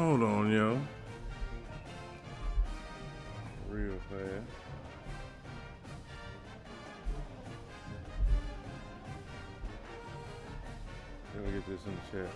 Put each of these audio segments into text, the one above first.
Hold on, yo. Real fast. Let me get this in the chat.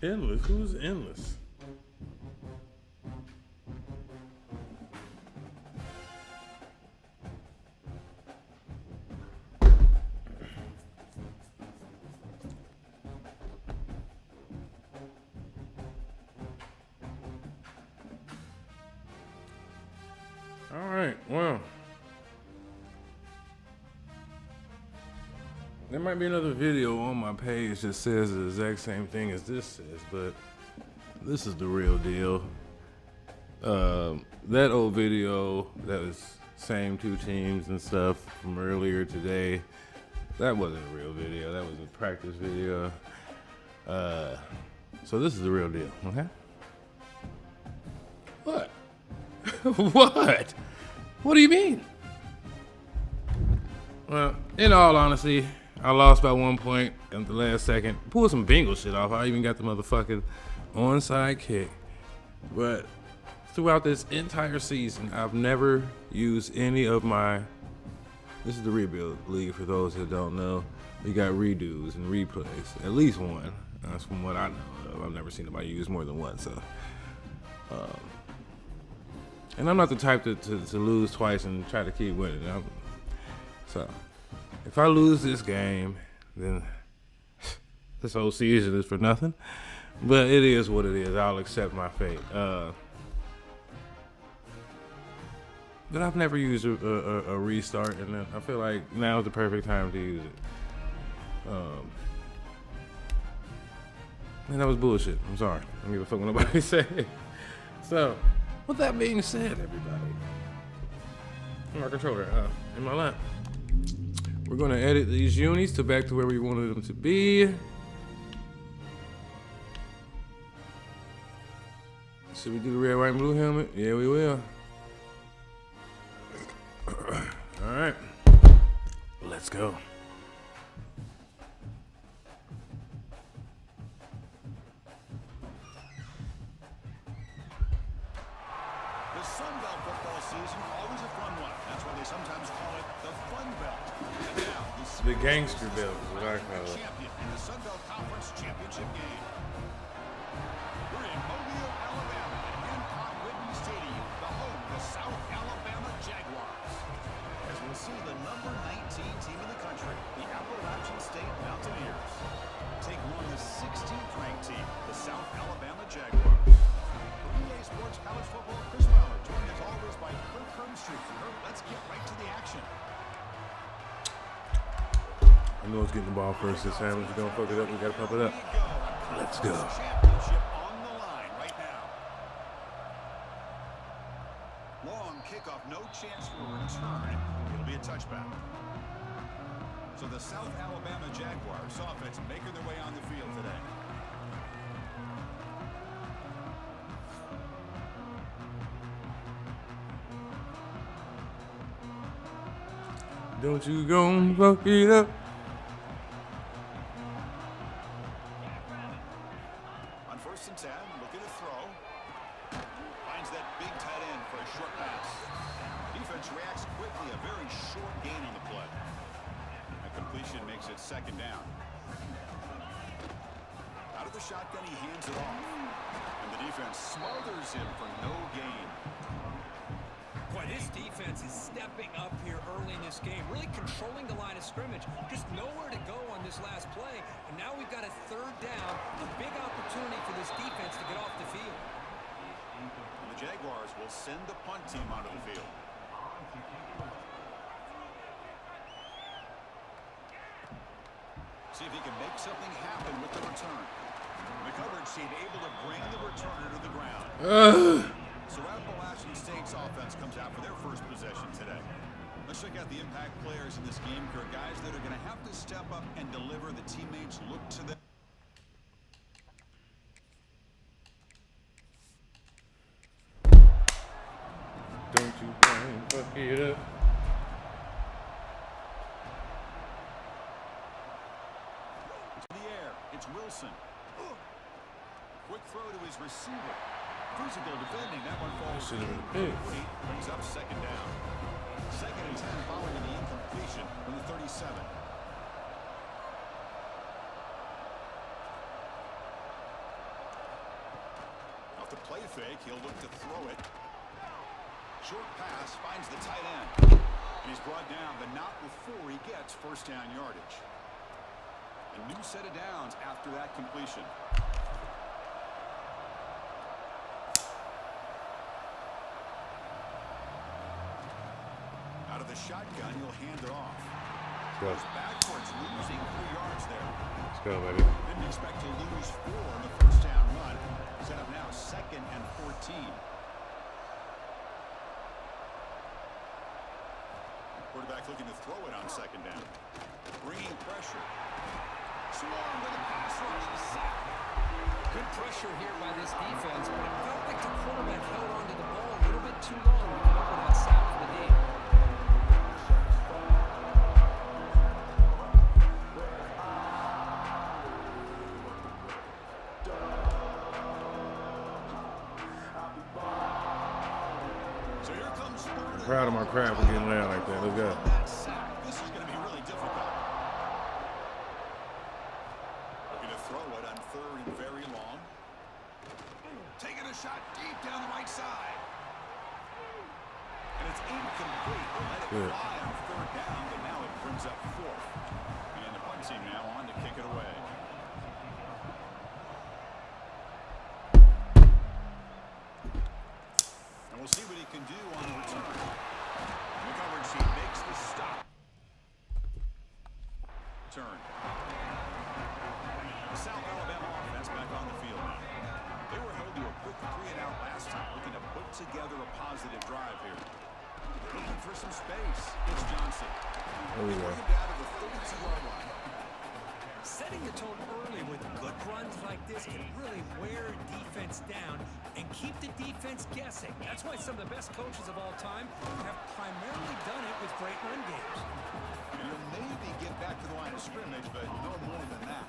Endless? Who's endless? All right, well. There might be another video on my page that says the exact same thing as this says, but this is the real deal. That old video that was same two teams and stuff from earlier today, that wasn't a real video. That was a practice video. So this is the real deal, okay? What? What? What do you mean? Well, in all honesty, I lost by 1 point at the last second. Pulled some Bengal shit off. I even got the motherfucking onside kick. But throughout this entire season, I've never used any of my... This is the Rebuild League, for those that don't know. We got redos and replays. At least one. That's from what I know of. I've never seen anybody use more than one, so... and I'm not the type to lose twice and try to keep winning. So... if I lose this game, then this whole season is for nothing. But it is what it is. I'll accept my fate. But I've never used a restart, and I feel like now is the perfect time to use it. And that was bullshit. I'm sorry. I don't give a fuck what nobody said. So, with that being said, everybody, my controller in my lap. We're gonna edit these unis to back to where we wanted them to be. Should we do the red, white, and blue helmet? Yeah, we will. All right, let's go. The Sun Belt football season always a fun one. That's why they sometimes call it the Fun Belt. The gangster belt is what I call it. Champion in the Sun Belt Conference Championship game. We're in Mobile, Alabama, at Hancock-Whitney Stadium, the home of the South Alabama Jaguars. As we'll see the number 19 team in the country, the Appalachian State Mountaineers, take on the 16th ranked team, the South Alabama Jaguars. For EA Sports College Football, Chris Fowler, joined as always by Kirk Hermstreet. Let's get right to the action. I know it's getting the ball first this time. If you're gonna fuck it up, we gotta pump it up. Let's go. Championship on the line right now. Long kickoff, no chance for a return. It'll be a touchback. So the South Alabama Jaguars offense making their way on the field today. Don't you go fuck it up. On 1st and 10, looking to throw. Finds that big tight end for a short pass. Defense reacts quickly, a very short gain on the play. A completion makes it 2nd down. Out of the shotgun, he hands it off. And the defense smothers him for no gain. Boy, this defense is stepping up here early in this game, really controlling the line of scrimmage. Just nowhere to go on this last play, and now we've got a 3rd down. A big opportunity for this defense to get off the field. The Jaguars will send the punt team onto the field. See if he can make something happen with the return. The coverage team able to bring the returner to the ground. So Appalachian State's offense comes out for their first possession today. Let's check out the impact players in this game. Here are guys that are going to have to step up and deliver. The teammates look to them. Don't you fuck it up. To the air, it's Wilson. Quick throw to his receiver. Physical defending. That one falls. Should have been a pick. Brings up second down. Second and 10 following the incompletion from the 37. Off the play fake, he'll look to throw it. Short pass finds the tight end. And he's brought down, but not before he gets first down yardage. A new set of downs after that completion. Out of the shotgun, he'll hand it off. Go. Goes backwards, losing 3 yards there. Let's go, baby. Didn't expect to lose 4 on the first down run. Set up now 2nd and 14. Quarterback looking to throw it on second down. Bringing pressure. Swarm with a pass rush. Good pressure here by this defense, but it felt like the quarterback held onto the ball a little bit too long to come up with that sack for the game. So here comes Sparta. Proud of my crowd for getting loud like that. Let's go. That sack. This is going to be really difficult. Looking to throw it on 3rd and very long. Taking a shot deep down the right side. And it's incomplete. They'll let it Good. fly on 3rd down, but now it brings up 4th. And the punt team now on to kick it away. And we'll see what he can do on the return. The coverage team makes the stop. Turn. The South Alabama offense back on the field now. They were held to a quick 3-and-out last time, looking to put together a positive drive here. Looking for some space. It's Johnson. There we go. Bring him down to the 32-yard line. Setting the tone early with good runs like this can really wear a defense down and keep the defense guessing. That's why some of the best coaches of all time have primarily done it with great run games. And you'll maybe get back to the line of scrimmage, but no more than that.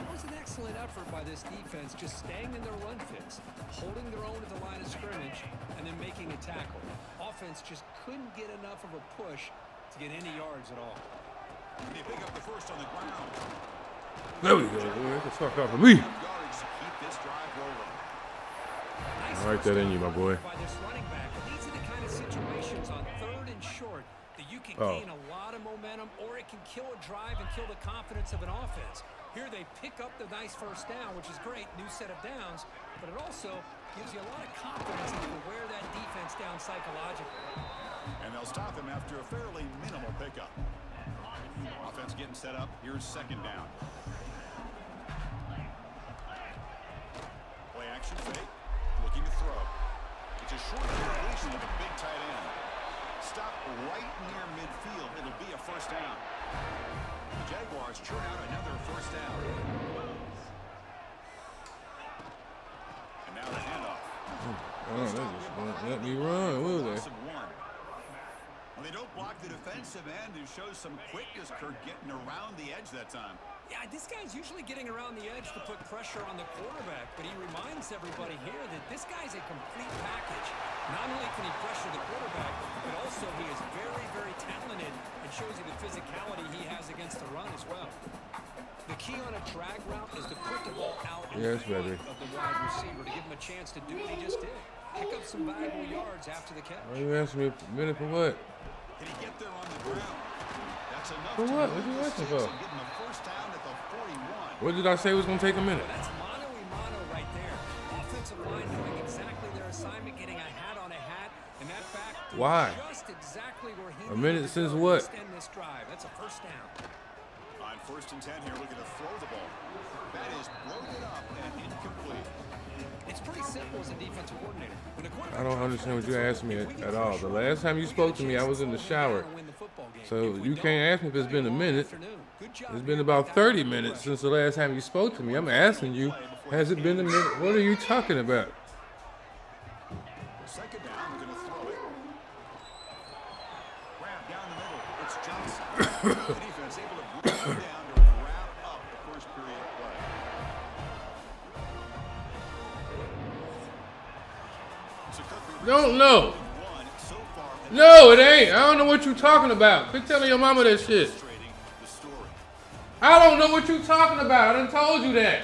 It was an excellent effort by this defense, just staying in their run fits, holding their own at the line of scrimmage, and then making a tackle. Offense just couldn't get enough of a push to get any yards at all. They pick up the first on the ground. There we go. Get the fuck off of me. Yards to keep this drive rolling. Nice I like that in you, my boy. by this running back. And these are the kind of situations on 3rd and short that you can gain a lot of momentum, or it can kill a drive and kill the confidence of an offense. Here they pick up the nice first down, which is great, new set of downs, but it also gives you a lot of confidence that you can wear that defense down psychologically. And they'll stop him after a fairly minimal pickup. Offense getting set up. Here's second down. Play action fake. Looking to throw. It's a short completion with a big tight end. Stop right near midfield. It'll be a first down. The Jaguars churn out another first down. And now the handoff. Oh, they just won't let me run, will they? Well, they don't block the defensive end, who shows some quickness, Kirk, getting around the edge that time. Yeah, this guy's usually getting around the edge to put pressure on the quarterback, but he reminds everybody here that this guy's a complete package. Not only can he pressure the quarterback, but also he is very, very talented and shows you the physicality he has against the run as well. The key on a drag route is to put the ball out in front of the wide receiver to give him a chance to do what he just did. Pick up some valuable yards after the catch. Why you asking me a minute for what? Can he get there on the ground? That's enough For what? What you asking for? Give him a first down at the 41. What did I say was going to take a minute? That's mano-a-mano right there. Offensive line doing exactly their Why? Just exactly where he A minute needed to since go to what? extend this drive. That's a first down. On 1st and 10 here, looking to throw the ball. That is bloated up and incomplete. It's pretty simple as a defensive coordinator. When a quarterback I don't drops understand what back you to asked throw, me if we get at all. The pressure on last him, time you we got spoke a to me, I chance was in the slow him down shower. and win the football game. So If we you don't, can't ask me if it's been a long minute. afternoon. Good job It's here been to about get 30 down under minutes pressure. since the last time you spoke to me. I'm asking you, has it been a minute? What are you talking about? 2nd down, we're going to throw it. Grab down the middle. It's Johnson. The defense able to bring him down to wrap up the first period of play. So Kirkby Don't know. won so far in No, it ain't. I don't know what you talking about. Quit telling your mama that shit. illustrating the story. I don't know what you talking about. I done told you that.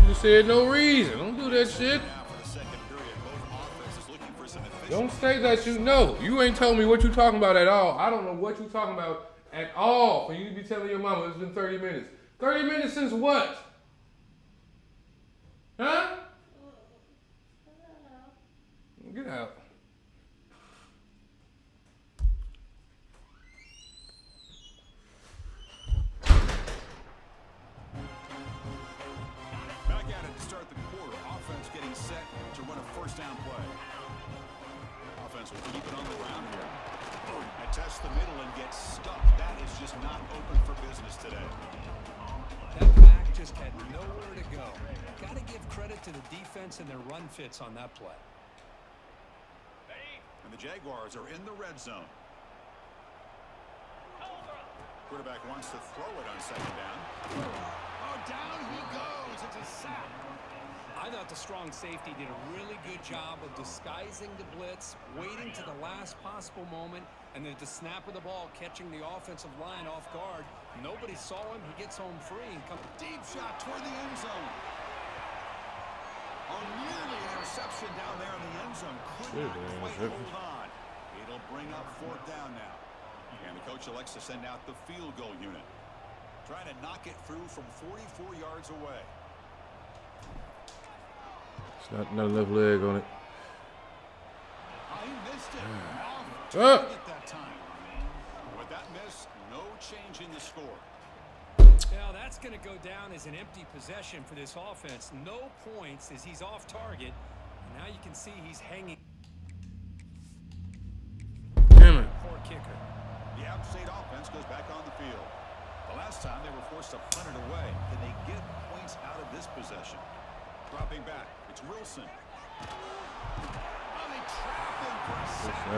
You just said no reason. Don't do that shit. Now for the 2nd period, both offenses looking for some efficiency. Don't say that you know. You ain't told me what you talking about at all. I don't know what you talking about at all for you to be telling your mama it's been 30 minutes. 30 minutes since what? Huh? Get out. Back at it to start the quarter. Offense getting set to run a 1st down play. Offense will keep it on the ground here. And test the middle and get stuck. That is just not open for business today. That back just had nowhere to go. Got to give credit to the defense and their run fits on that play. And the Jaguars are in the red zone. Quarterback wants to throw it on 2nd down. Oh, down he goes. It's a sack. I thought the strong safety did a really good job of disguising the blitz, waiting to the last possible moment, and then at the snap of the ball, catching the offensive line off guard. Nobody saw him. He gets home free and comes. Deep shot toward the end zone. Oh, nearly an interception down there in the end zone. Could not quite hold on. It'll bring up 4th down now. And the coach elects to send out the field goal unit. Trying to knock it through from 44 yards away. It's not enough leg on it. Oh, he missed it. Off Ah. target that time. With that miss, no change in the score. Now that's going to go down as an empty possession for this offense. No points as he's off target. And now you can see he's hanging. Damn it. Poor kicker. The App State offense goes back on the field. The last time they were forced to punt it away. Can they get points out of this possession? Dropping back, it's Wilson. Oh, they trap him for a sack.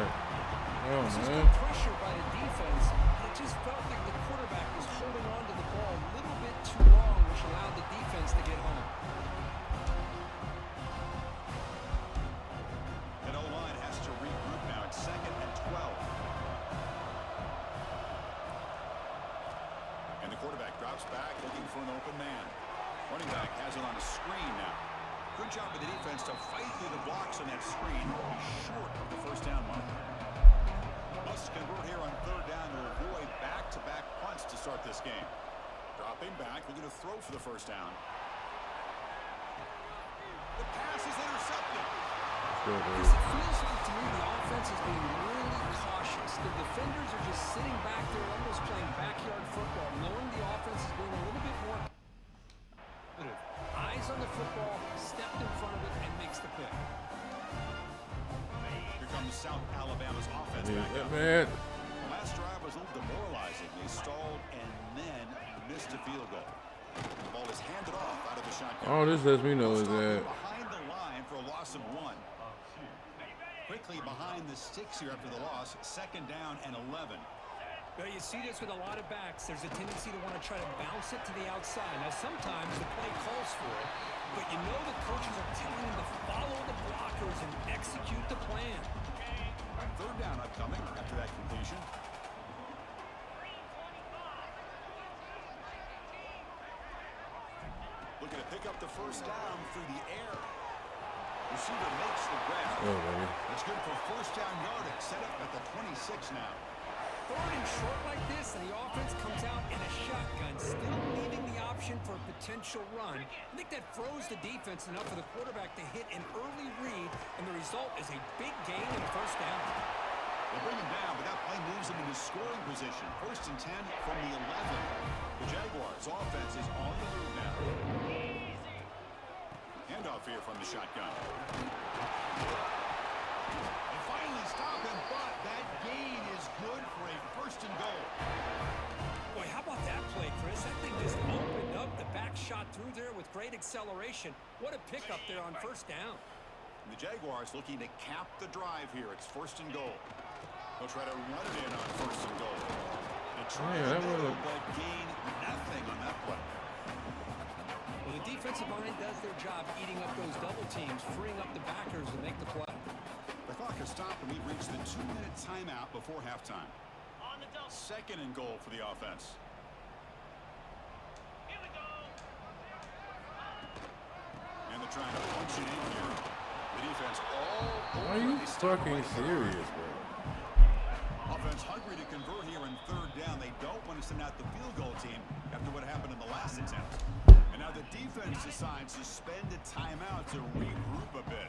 Oh, This is man. good pressure by the defense. It just felt like the quarterback was holding on to the ball a little bit too long, which allowed the defense to get home. And O-line has to regroup now. It's 2nd and 12. And the quarterback drops back looking for an open man. Running back has it on a screen now. Good job of the defense to fight through the blocks on that screen. He's short of the 1st down mark. Must convert here on 3rd down to avoid back-to-back punts to start this game. Dropping back, looking to throw for the 1st down. The pass is intercepted. Because it feels like to me the offense is being really cautious. The defenders are just sitting back there almost playing backyard football, knowing the offense is being a little bit more eyes on the football, stepped in front of it, and makes the pick. Here comes South Alabama's offense Yeah, back up. man. The last drive was a little demoralizing. They stalled and then missed a field goal. The ball is handed off out of the shotgun. All this lets me know is Stop that behind the line for a loss of 1. Quickly behind the sticks here after the loss. 2nd down and 11. Well, you see this with a lot of backs. There's a tendency to want to try to bounce it to the outside. Now, sometimes the play calls for it, but you know the coaches are telling them to follow the blockers and execute the plan. 3rd down upcoming after that completion. Looking to pick up the 1st down through the air. Receiver makes the grab. oh, baby. That's good for 1st down yardage. Set up at the 26 now. Third and short like this, and the offense comes out in a shotgun, still leaving the option for a potential run. I think that froze the defense enough for the quarterback to hit an early read, and the result is a big gain and first down. They bring him down, but that play moves him into scoring position. First and 10 from the 11. The Jaguars' offense is on the move now. Handoff here from the shotgun. They finally stop him, but that gain is good for a first and goal. Boy, how about that play, Chris? That thing just opened up. The back shot through there with great acceleration. What a pickup there on first down. And the Jaguars looking to cap the drive here. It's first and goal. They'll try to run it in on first and goal. They try to do, but gain nothing on that play. Well, the defensive line does their job eating up those double teams, freeing up the backers to make the play. The clock has stopped, and we've reached the 2-minute timeout before halftime. Second and goal for the offense. Here we go. And they're trying to punch it in here. The defense all over. Are you They stop fucking right there. serious, bro? Offense hungry to convert here in third down. They don't want to send out the field goal team after what happened in the last attempt. And now the defense decides to spend a timeout to regroup a bit.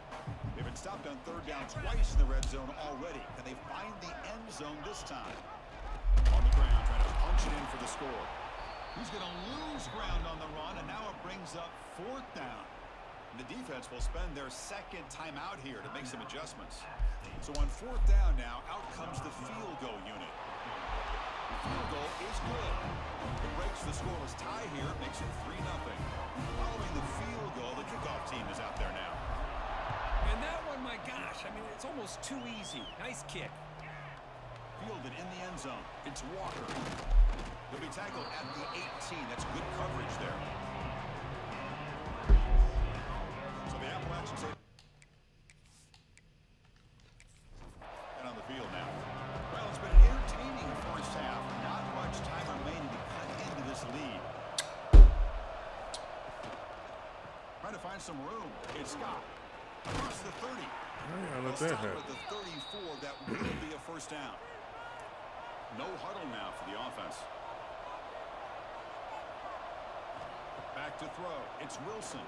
They've been stopped on third down twice in the red zone already. Can they find the end zone this time? On the ground, trying to punch it in for the score. He's going to lose ground on the run, and now it brings up fourth down. And the defense will spend their second timeout here to make some adjustments. So on fourth down now, out comes the field goal unit. The field goal is good. It breaks the scoreless tie here, makes it 3-0. Following the field goal, the kickoff team is out there now. And that one, my gosh, I mean, it's almost too easy. Nice kick. Fielded in the end zone. It's Walker. He'll be tackled at the 18. That's good coverage there. So the Appalachians say and on the field now. Well, it's been an entertaining first half. Not much time remaining to cut into this lead. Trying to find some room. It's Scott. Across the 30. I'll let They'll that stop happen. at the 34. That will be a first down. No huddle now for the offense. Back to throw. It's Wilson.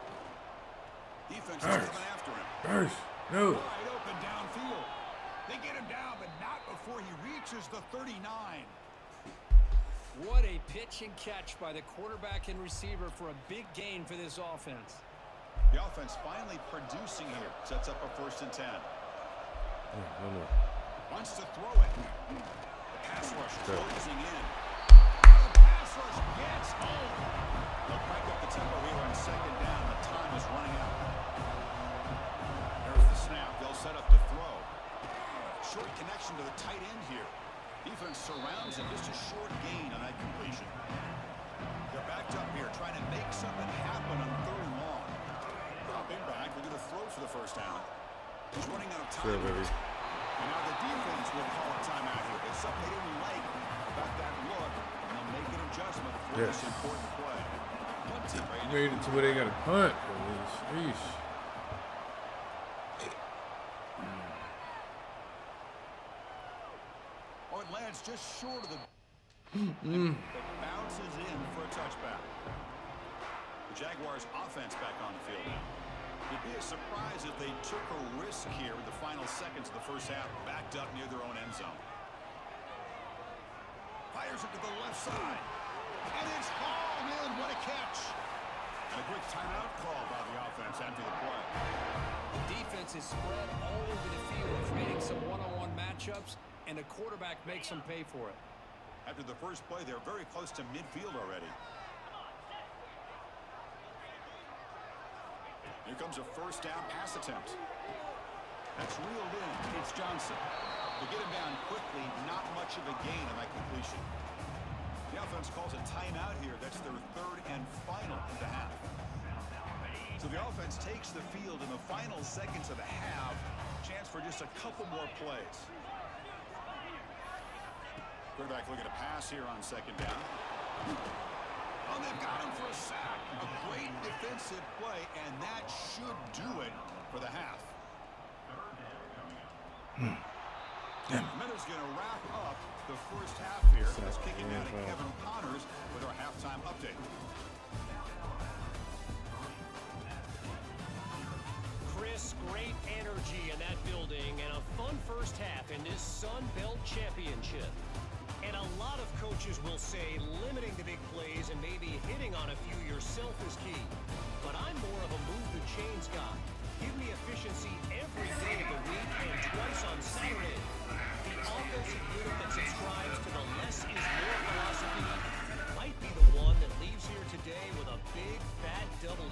Defense is coming after him. Burst. No. Wide open downfield. They get him down, but not before he reaches the 39. What a pitch and catch by the quarterback and receiver for a big gain for this offense. The offense finally producing here. Sets up a first and 10. Wants to throw it. The pass rush closing in. The pass rush gets home. They'll crank up the tempo here on second down. The time is running out. There's the snap. They'll set up to throw. Short connection to the tight end here. Defense surrounds him. Just a short gain on that completion. They're backed up here trying to make something happen on third and long. Dropping back. They're going to throw for the first down. He's running out of time. Sure, baby. And now the defense will call a timeout here. It's something they didn't like about that look, and they'll make an adjustment for this important play. Punting ready. Made it to where they got a punt. At least. Sheesh. Oh, it lands just short of the... It bounces in for a touchback. The Jaguars' offense back on the field now. It'd be a surprise if they took a risk here in the final seconds of the first half, backed up near their own end zone. Fires it to the left side. And it's hauled in. What a catch. And a quick timeout call by the offense after the play. The defense is spread all over the field, creating some one-on-one matchups, and the quarterback makes them pay for it. After the first play, they're very close to midfield already. Here comes a first down pass attempt. That's reeled in. It's Johnson. They get him down quickly. Not much of a gain on that completion. The offense calls a timeout here. That's their third and final of the half. So the offense takes the field in the final seconds of the half. Chance for just a couple more plays. Quarterback looking to pass here on second down. Oh, they've got him for a sack. A great defensive play, and that should do it for the half. Minutes going to wrap up the first half here. Let's kick it down to Kevin Connors with our halftime update. Chris, great energy in that building and a fun first half in this Sun Belt Championship. And a lot of coaches will say limiting the big plays and maybe hitting on a few yourself is key. But I'm more of a move the chains guy. Give me efficiency every day of the week and twice on Saturday. The offensive unit that subscribes to the less is more philosophy might be the one that leaves here today with a big fat W.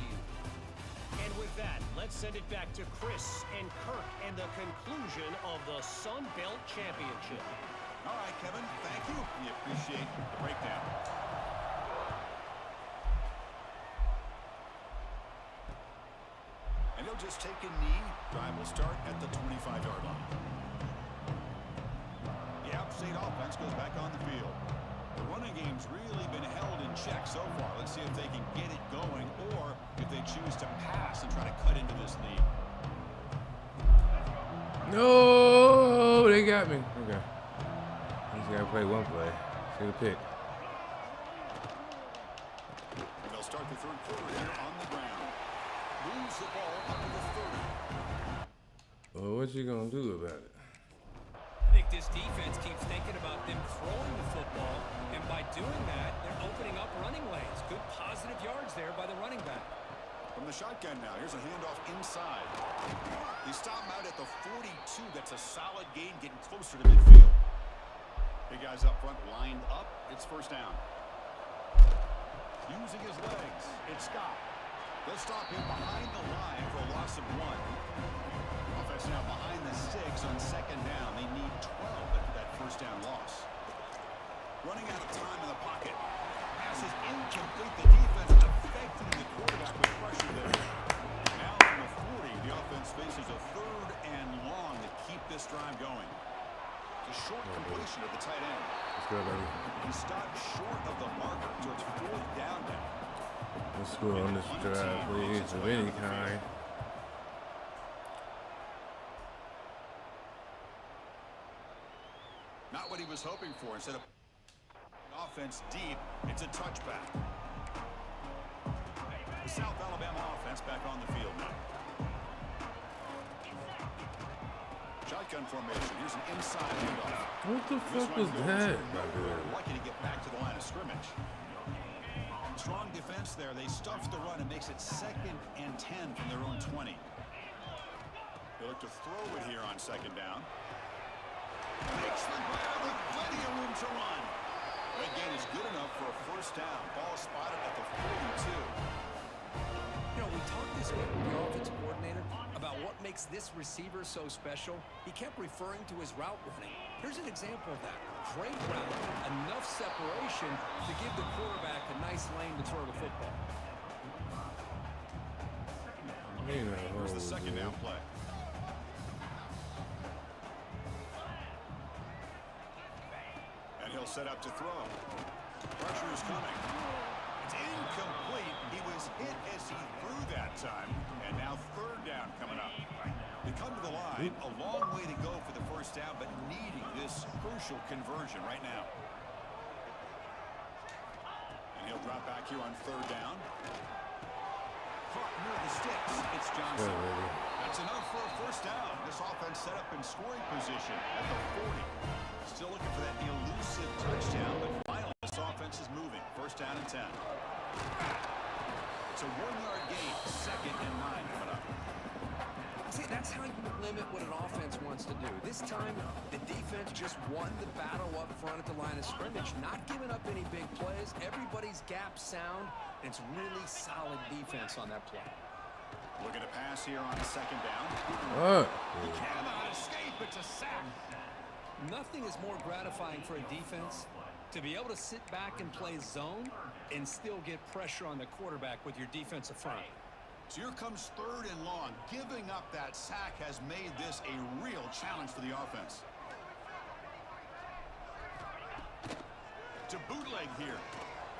And with that, let's send it back to Chris and Kirk and the conclusion of the Sun Belt Championship. All right, Kevin, thank you. We appreciate the breakdown. And he'll just take a knee. Drive will start at the 25-yard line. The out-state offense goes back on the field. The running game's really been held in check so far. Let's see if they can get it going or if they choose to pass and try to cut into this lead. No, they got me. Okay. Just gotta play one play. See the pick. And they'll start the third quarter here on the ground. Moves the ball up to the 30. Well, what you gonna do about it? I think this defense keeps thinking about them throwing the football, and by doing that, they're opening up running lanes. Good positive yards there by the running back. From the shotgun now, here's a handoff inside. They stop him out at the 42. That's a solid gain, getting closer to midfield. Big guys up front lined up. It's first down. Using his legs, it's Scott. They'll stop him behind the line for a loss of 1. Offense now behind the sticks on second down. They need 12 after that first down loss. Running out of time in the pocket. Pass is incomplete. The defense affecting the quarterback with pressure there. Now from the 40, the offense faces a 3rd and long to keep this drive going. The short completion of the tight end. Let's go, buddy. He stopped short of the marker, so it's 4th down now. Let's score on this drive, please, of any kind. Not what he was hoping for. Instead of offense deep, it's a touchback. The South Alabama offense back on the field now. Shotgun formation. Here's an inside handoff. What the fuck was that, my dude? Lucky to get back to the line of scrimmage. Strong defense there. They stuffed the run and makes it 2nd and 10 from their own 20. They look to throw it here on second down. Makes the grab with plenty of room to run. That gain is good enough for a first down. Ball spotted at the 42. You know, we talked this week with the offensive coordinator about what makes this receiver so special. He kept referring to his route running. Here's an example of that. Great route, enough separation to give the quarterback a nice lane to throw the football. Here's the second down play. And he'll set up to throw. Pressure is coming. It's incomplete. He was hit as he threw that time. And now 3rd down coming up. They come to the line. A long way to go for the first down, but needing this crucial conversion right now. And he'll drop back here on 3rd down. Caught near the sticks. It's Johnson. That's enough for a first down. This offense set up in scoring position at the 40. Still looking for that elusive touchdown, but finally this offense is moving. First down and 10. It's a 1-yard gain. 2nd and 9 coming up. See, that's how you limit what an offense wants to do. This time, the defense just won the battle up front at the line of scrimmage, not giving up any big plays. Everybody's gap sound, and it's really solid defense on that play. Looking to pass here on second down. What? He cannot escape. It's a sack. Nothing is more gratifying for a defense to be able to sit back and play zone and still get pressure on the quarterback with your defensive front. So here comes 3rd and long. Giving up that sack has made this a real challenge for the offense. To bootleg here.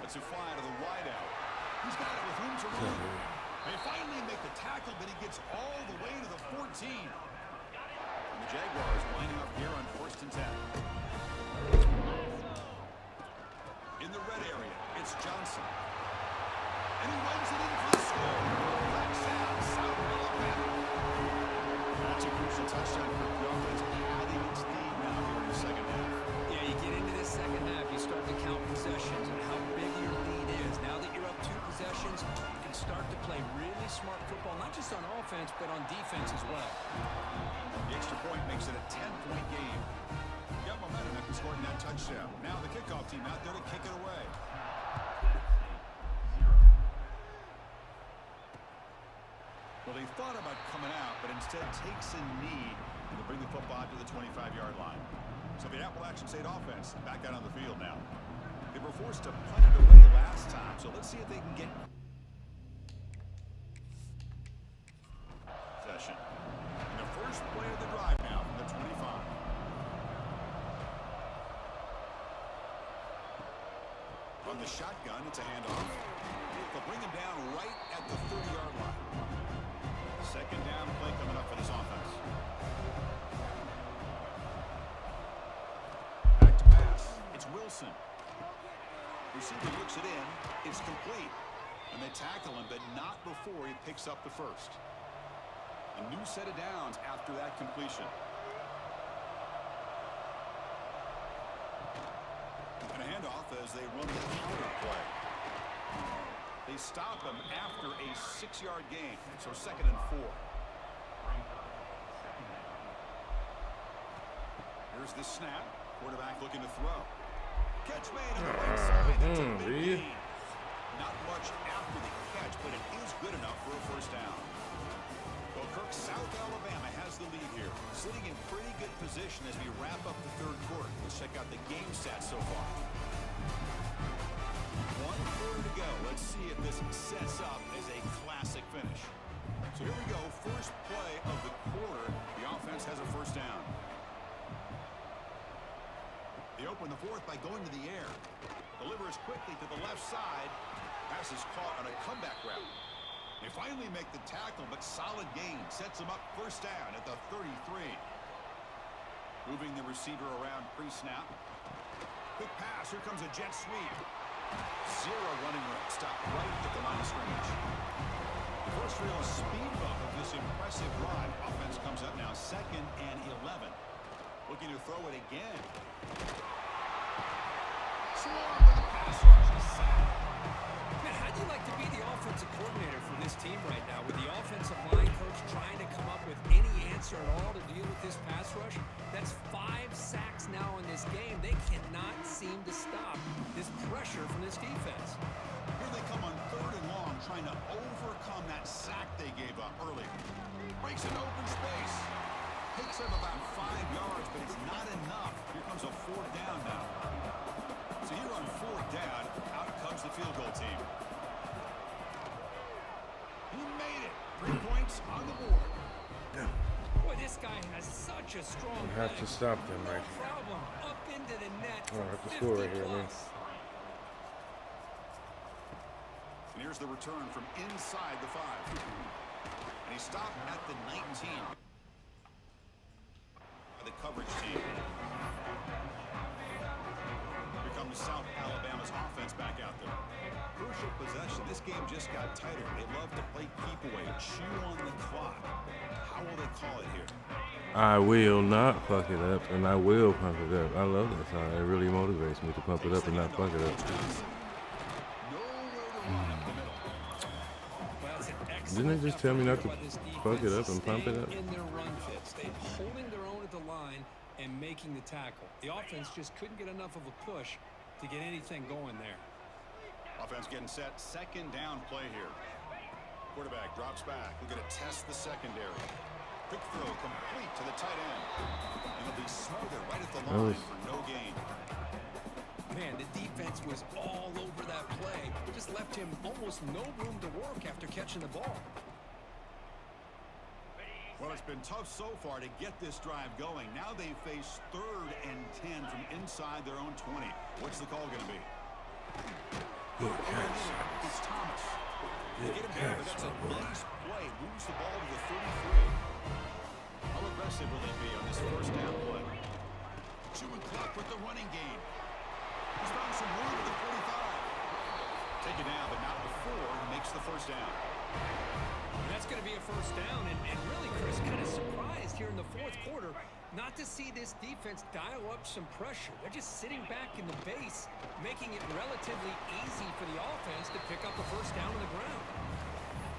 That's a fly to the wideout. He's got it with room to run. They finally make the tackle, but he gets all the way to the 14. And The Jaguars lining up here on 1st and 10. In the red area, it's Johnson. And he runs it in for the score. Touchdown, South Alabama. That's a crucial touchdown for the offense, adding its lead now here in the second half. Yeah, you get into this second half, you start to count possessions and how big your lead is. Now that you're up 2 possessions, you can start to play really smart football, not just on offense, but on defense as well. The extra point makes it a 10-point game. Got momentum after scoring that touchdown. Now the kickoff team out there to kick it away. Well, they thought about coming out, but instead takes a knee to bring the football to the 25-yard line. So the Appalachian State offense back out on the field now. They were forced to punt it away last time, so let's see if they can get possession. And the first play of the drive now from the 25. On the shotgun, it's a handoff. They'll bring him down right at the 30-yard line. Second down play coming up for this offense. Back to pass. It's Wilson. Receiver looks it in. It's complete. And they tackle him, but not before he picks up the first. A new set of downs after that completion. And a handoff as they run the counter play. They stop him after a 6-yard gain, so 2nd and 4. Here's the snap. Quarterback looking to throw. Catch made on the right side. That's a big gain. Not much after the catch, but it is good enough for a first down. Well, Kirk, South Alabama has the lead here, sitting in pretty good position as we wrap up the 3rd quarter. Let's check out the game stats so far. 1 quarter to go. Let's see if this sets up as a classic finish. So here we go. First play of the quarter. The offense has a first down. They open the 4th by going to the air. Delivers quickly to the left side. Pass is caught on a comeback route. They finally make the tackle, but solid gain. Sets them up first down at the 33. Moving the receiver around pre-snap. Quick pass. Here comes a jet sweep. 0 running room. Stop right at the line of scrimmage. The first real speed bump of this impressive drive. Offense comes up now 2nd and 11. Looking to throw it again. Swarm with a pass rush. Man, how'd you like to be the offensive coordinator for this team right now, with the offensive line coach trying to come up with any answer at all to deal with this pass rush? That's 5 sacks now in this game. They cannot seem to stop this pressure from this defense. Here they come on 3rd and long, trying to overcome that sack they gave up earlier. Breaks an open space. Picks up about 5 yards, but it's not enough. Here comes a 4th down now. So here on 4th down, out comes the field goal team. He made it. 3 points on the board. Boy, this guy has such a strong You have to stop them right no here. problem. Up into the net. Oh, I have to score right here, man. And here's the return from inside the 5. And he stopped at the 19. The coverage team. Here comes South Alabama's offense back out there. Crucial possession. This game just got tighter. They love to play keep away, chew on the clock. How will they call it here? I will not fuck it up, and I will pump it up. I love that song. It really motivates me to pump it up and not fuck it up. Didn't they just tell me not to fuck it up and pump it up? In their run fits, they holding their own at the line and making the tackle. The offense just couldn't get enough of a push to get anything going there. Offense getting set. 2nd down play here. Quarterback drops back. We're going to test the secondary. Quick throw complete to the tight end. And it'll be smothered right at the line for no gain. Man, the defense was all over that play. Just left him almost no room to work after catching the ball. Well, it's been tough so far to get this drive going. Now they face 3rd and 10 from inside their own 20. What's the call going to be? Good catch. It's Thomas. They get him there, but that's a nice play. Moves the ball to the 33. How aggressive will they be on this first down play. Chewing clock with the running game. He's found some room at the 45. Take it down, but not before he makes the first down. That's going to be a first down, and really, Chris, kind of surprised here in the fourth quarter not to see this defense dial up some pressure. They're just sitting back in the base, making it relatively easy for the offense to pick up the first down on the ground.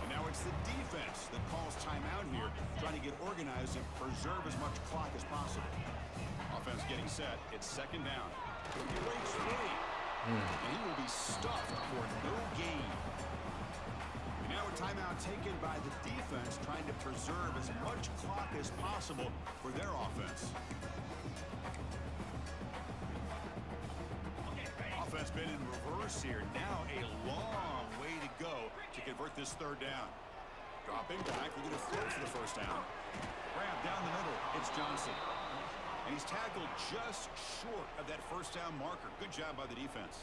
And now it's the defense that calls timeout here, trying to get organized and preserve as much clock as possible. Offense getting set. It's second down. He breaks free, and he will be stuffed for no gain. Now a timeout taken by the defense, trying to preserve as much clock as possible for their offense. Offense been in reverse here. Now a long way to go to convert this third down. Dropping back, we're going to throw for the first down. Grab down the middle, it's Johnson. And he's tackled just short of that first down marker. Good job by the defense.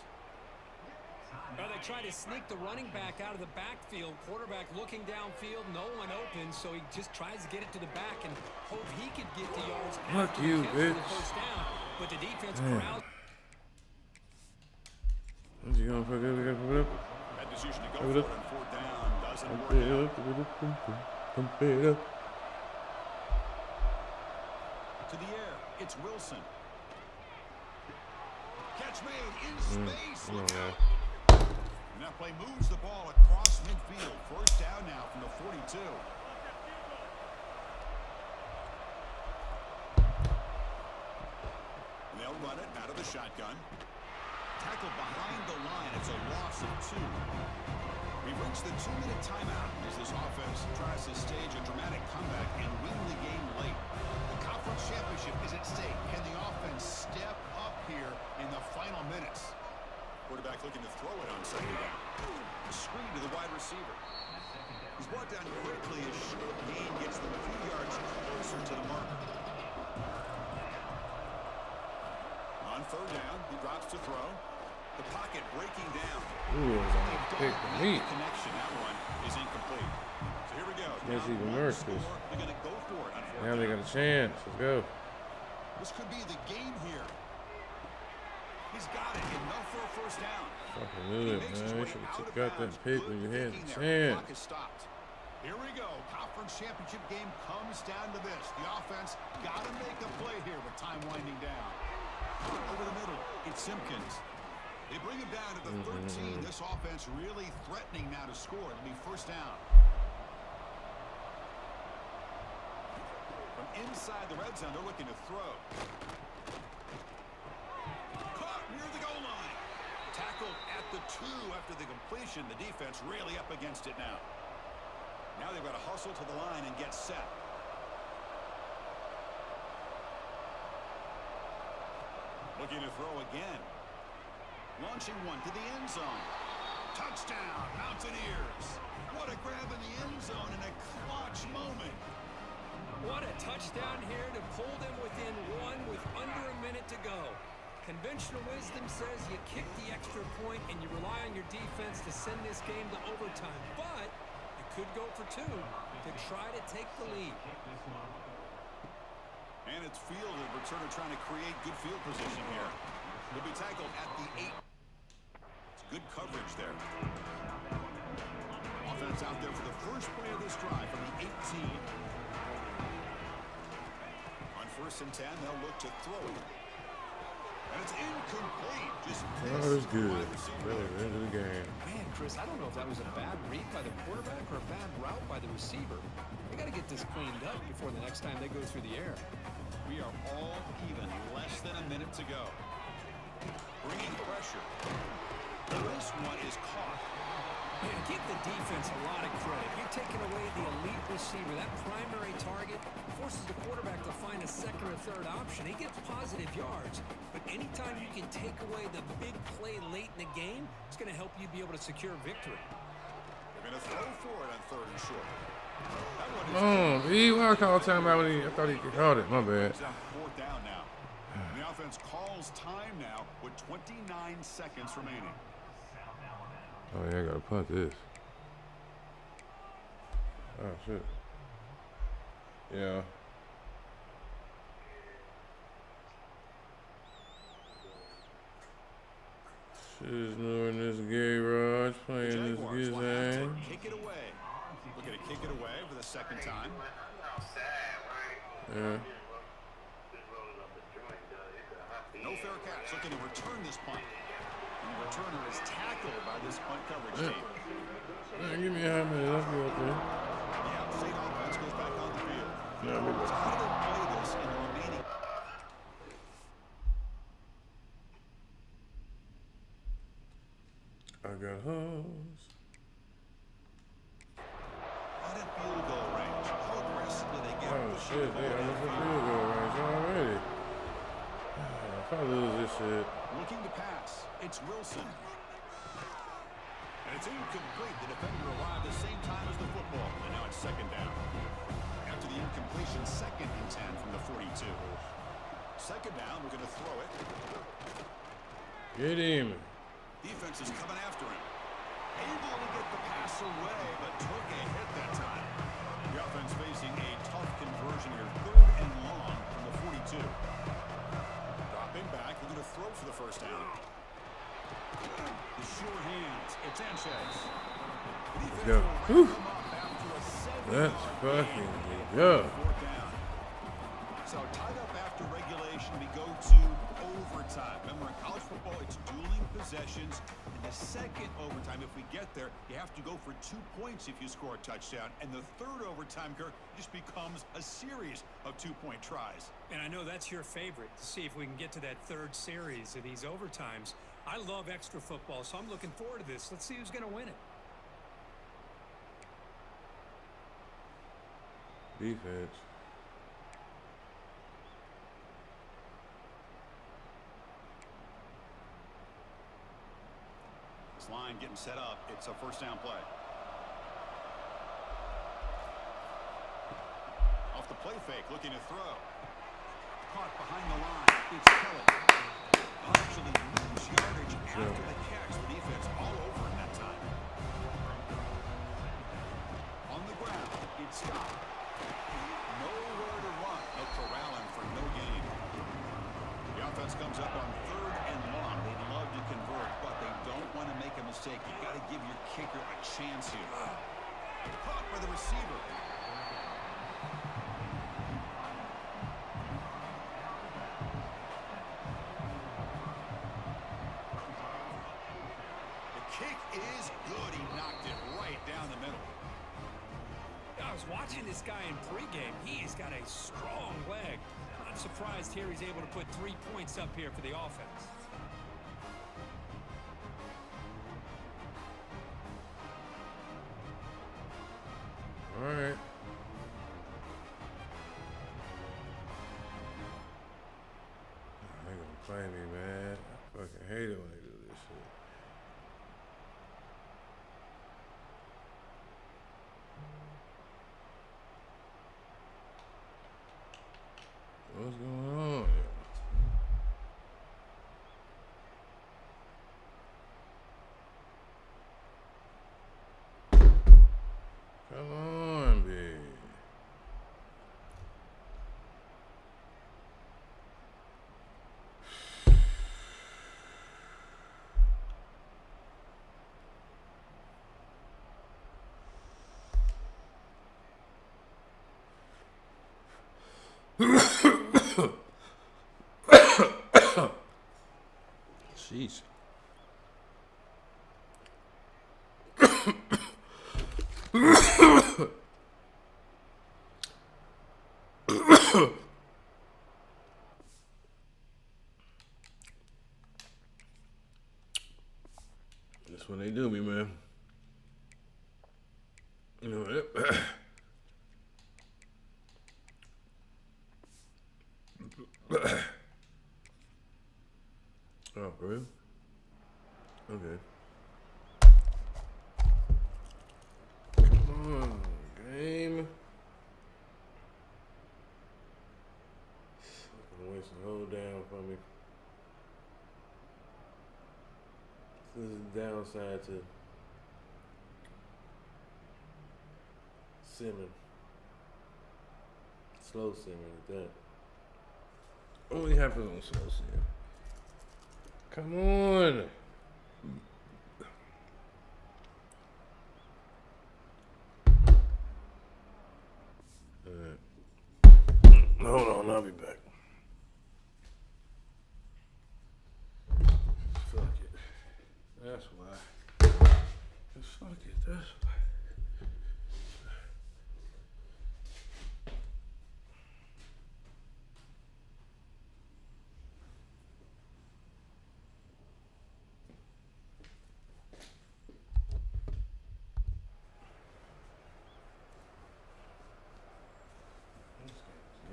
Well, they try to sneak the running back out of the backfield. Quarterback looking downfield, no one open, so he just tries to get it to the back and hope he could get the yards. Fuck you, bitch. First down, but the defense corrals. What you gonna fuck up? We gotta put it up. That decision to go for it on fourth down doesn't work Pump it out. up. Pump it up. To the air, it's Wilson. Catch made in space. Look out. And that play moves the ball across midfield. First down now from the 42. And they'll run it out of the shotgun. Tackled behind the line. It's a loss of 2. We've reached the 2-minute timeout as this offense tries to stage a dramatic comeback and win the game late. The conference championship is at stake. Can the offense step up here in the final minutes? Quarterback looking to throw it on second down. A screen to the wide receiver. He's brought down quickly as short gain gets them a few yards closer to the marker. On third down, he drops to throw. The pocket breaking down. Ooh, it was on the pick for me. Connection, that one is incomplete. So here we go. That's Down even one worse, score. 'cause They're going to go for it on fourth now they down. got a chance. Let's go. This could be the game here. He's got it. Enough for a first down. Fucking knew He it, makes his man. way Should out have of got that bounds. pick Good when you had thinking the there. Clock chance. is stopped. Here we go. Conference championship game comes down to this. The offense got to make a play here with time winding down. Over the middle, it's Simpkins. They bring him down to the 13. This offense really threatening now to score. It'll be first down. From inside the red zone, they're looking to throw. Caught near the goal line. Tackled at the 2 after the completion. The defense really up against it now. Now they've got to hustle to the line and get set. Looking to throw again. Launching one to the end zone. Touchdown, Mountaineers. What a grab in the end zone in a clutch moment. What a touchdown here to pull them within 1 with under a minute to go. Conventional wisdom says you kick the extra point and you rely on your defense to send this game to overtime. But you could go for 2 to try to take the lead. And it's fielded. Returner trying to create good field position here. He'll be tackled at the 8. It's good coverage there. Offense out there for the first play of this drive from the 18. On 1st and 10, they'll look to throw it. And it's incomplete. Just That was good. That was the end of the game. Man, Chris, I don't know if that was a bad read by the quarterback or a bad route by the receiver. They got to get this cleaned up before the next time they go through the air. We are all even. Less than a minute to go. Bringing pressure. This one is caught. Man, give the defense a lot of credit. You're taking away the elite receiver. That primary target forces the quarterback to find a second or third option. He gets positive yards. But anytime you can take away the big play late in the game, it's going to help you be able to secure victory. They're going to throw for it on 3rd and short. That one is Oh, why I called timeout when I thought he called it. My bad. It's on 4th down now. And the offense calls time now with 29 seconds remaining. Oh, yeah, I gotta punt this. Oh, shit. Yeah. Is knowing this garage playing this Jaguars will have to gizang. kick it away. Looking to kick it away for the second time. Yeah. No fair catch. Looking to return this punt. And the returner is tackled by this punt coverage team. Man, give me a high minute. I'll be up there. Yeah, state offense goes back on the field. Yeah, I'll be So back. how do they play this in the remaining? I got hoes. Out of field goal range. How aggressively they get. Oh pushing shit, the they ball almost a downfield. field goal range already. If I lose this shit, Looking to pass. It's Wilson. And it's incomplete. The defender arrived the same time as the football. And now it's second down. After the incompletion, 2nd and 10 from the 42. Second down, we're going to throw it. get him. Defense is coming after him. Able to get the pass away, but took a hit that time. The offense facing a tough conversion here. 3rd and long from the 42. Dropping back, looking to throw for the first down. The sure hands. It's Sanchez. Let's go. Whew. Let's fucking go. 4th down. So tied up after regulation, we go to overtime. Remember, in college football, it's dueling possessions. In the second overtime, if we get there, you have to go for 2 points if you score a touchdown. And the third overtime, Kirk, just becomes a series of 2-point tries. And I know that's your favorite, to see if we can get to that third series of these overtimes. I love extra football, so I'm looking forward to this. Let's see who's going to win it. Defense. This line getting set up. It's a first down play. Off the play fake, looking to throw. Caught behind the line. It's Kelly. Partially lose yardage after the catch. The defense all over him that time. On the ground, it's Scott. Nowhere to run. They'll corral him for no gain. The offense comes up on 3rd and long. They'd love to convert, but they don't want to make a mistake. You've got to give your kicker a chance here. Caught by the receiver. Kick is good. He knocked it right down the middle. I was watching this guy in pregame. He's got a strong leg. I'm surprised here he's able to put 3 points up here for the offense. All right. They gonna play me, man. I fucking hate it when they do this shit. What's going on here? Come on, baby. Jeez. That's when they do me, man. You know what? Oh, for real? Okay. Come on, game. Fucking wasting the whole down for me. This is the downside to simming. Slow simming at that. Only happens on slow sim. Come on. Hold on, I'll be back. Fuck it. That's why. Fuck it, that's why.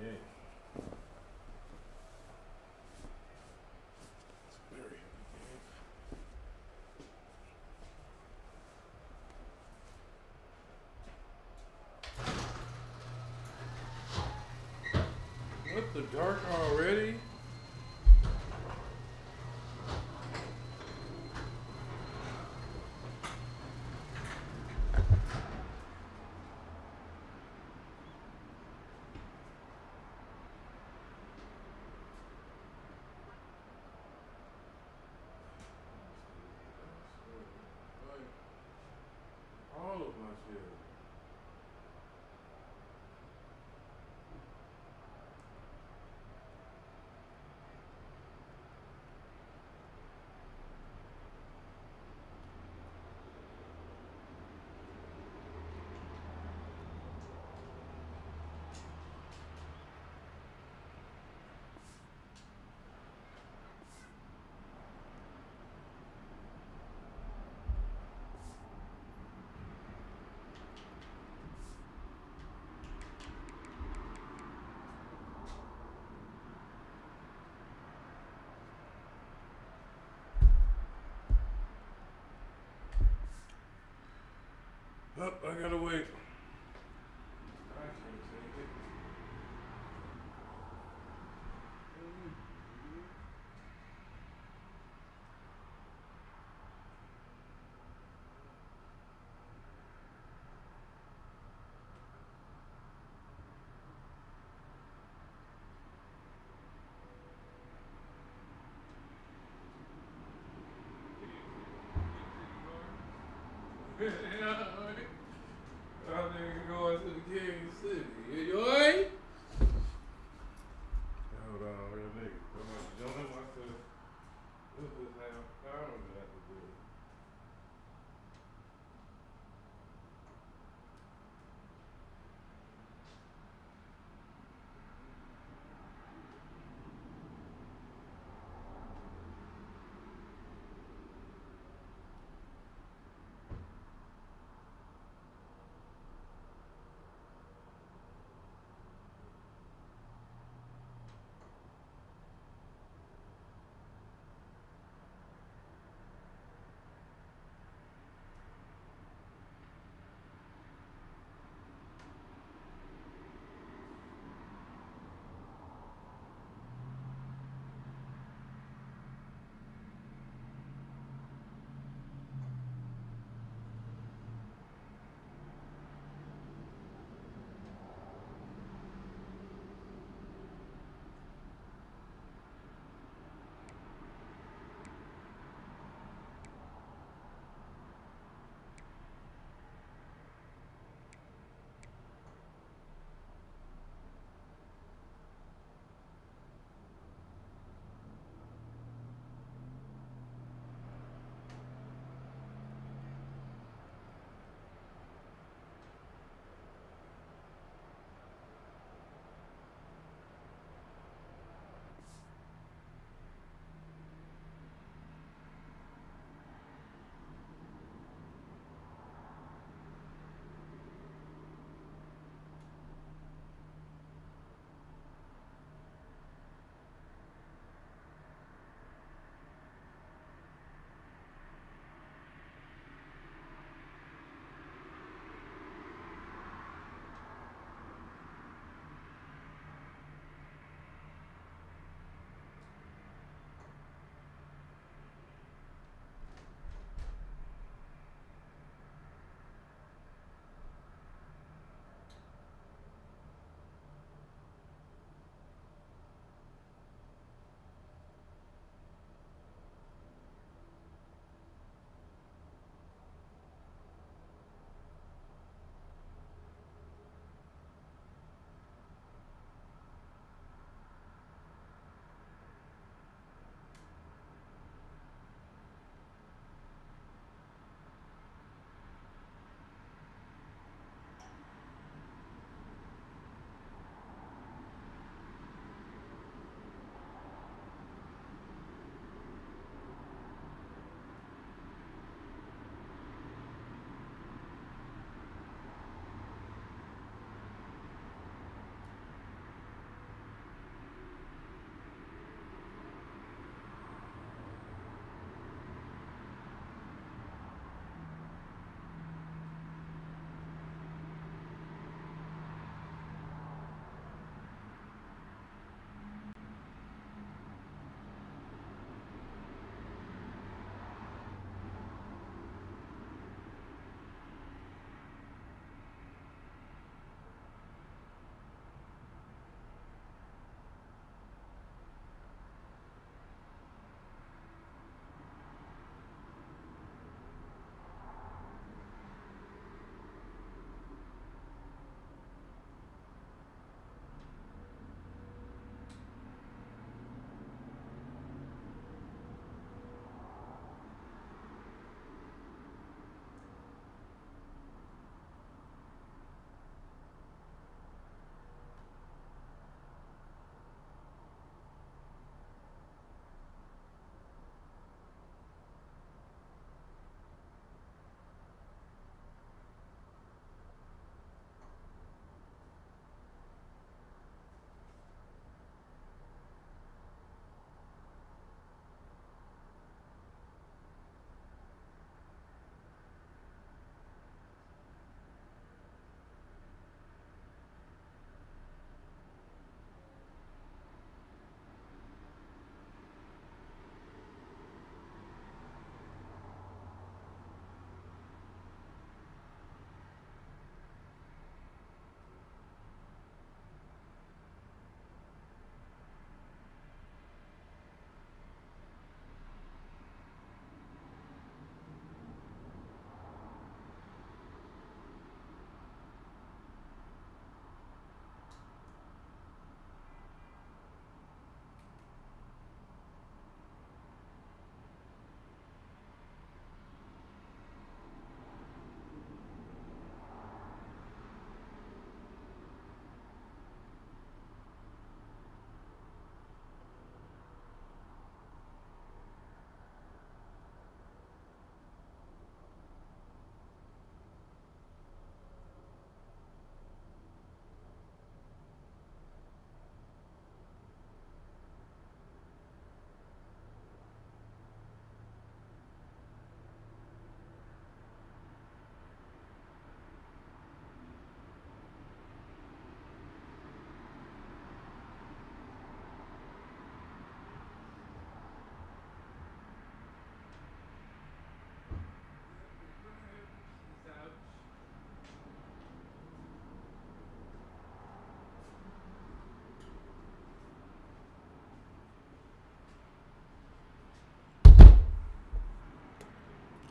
Yeah. It's very heavy. What the dark already? All of my shit. Oh, I gotta wait. I can't take it.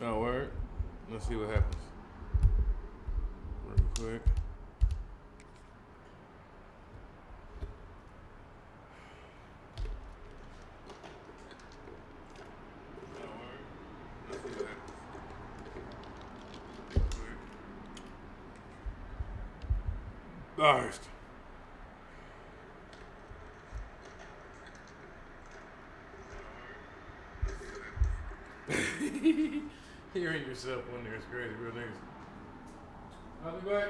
Oh, word? Let's see what happens. Real quick. Alright. Hearing yourself on there is crazy, real niggas. I'll be back.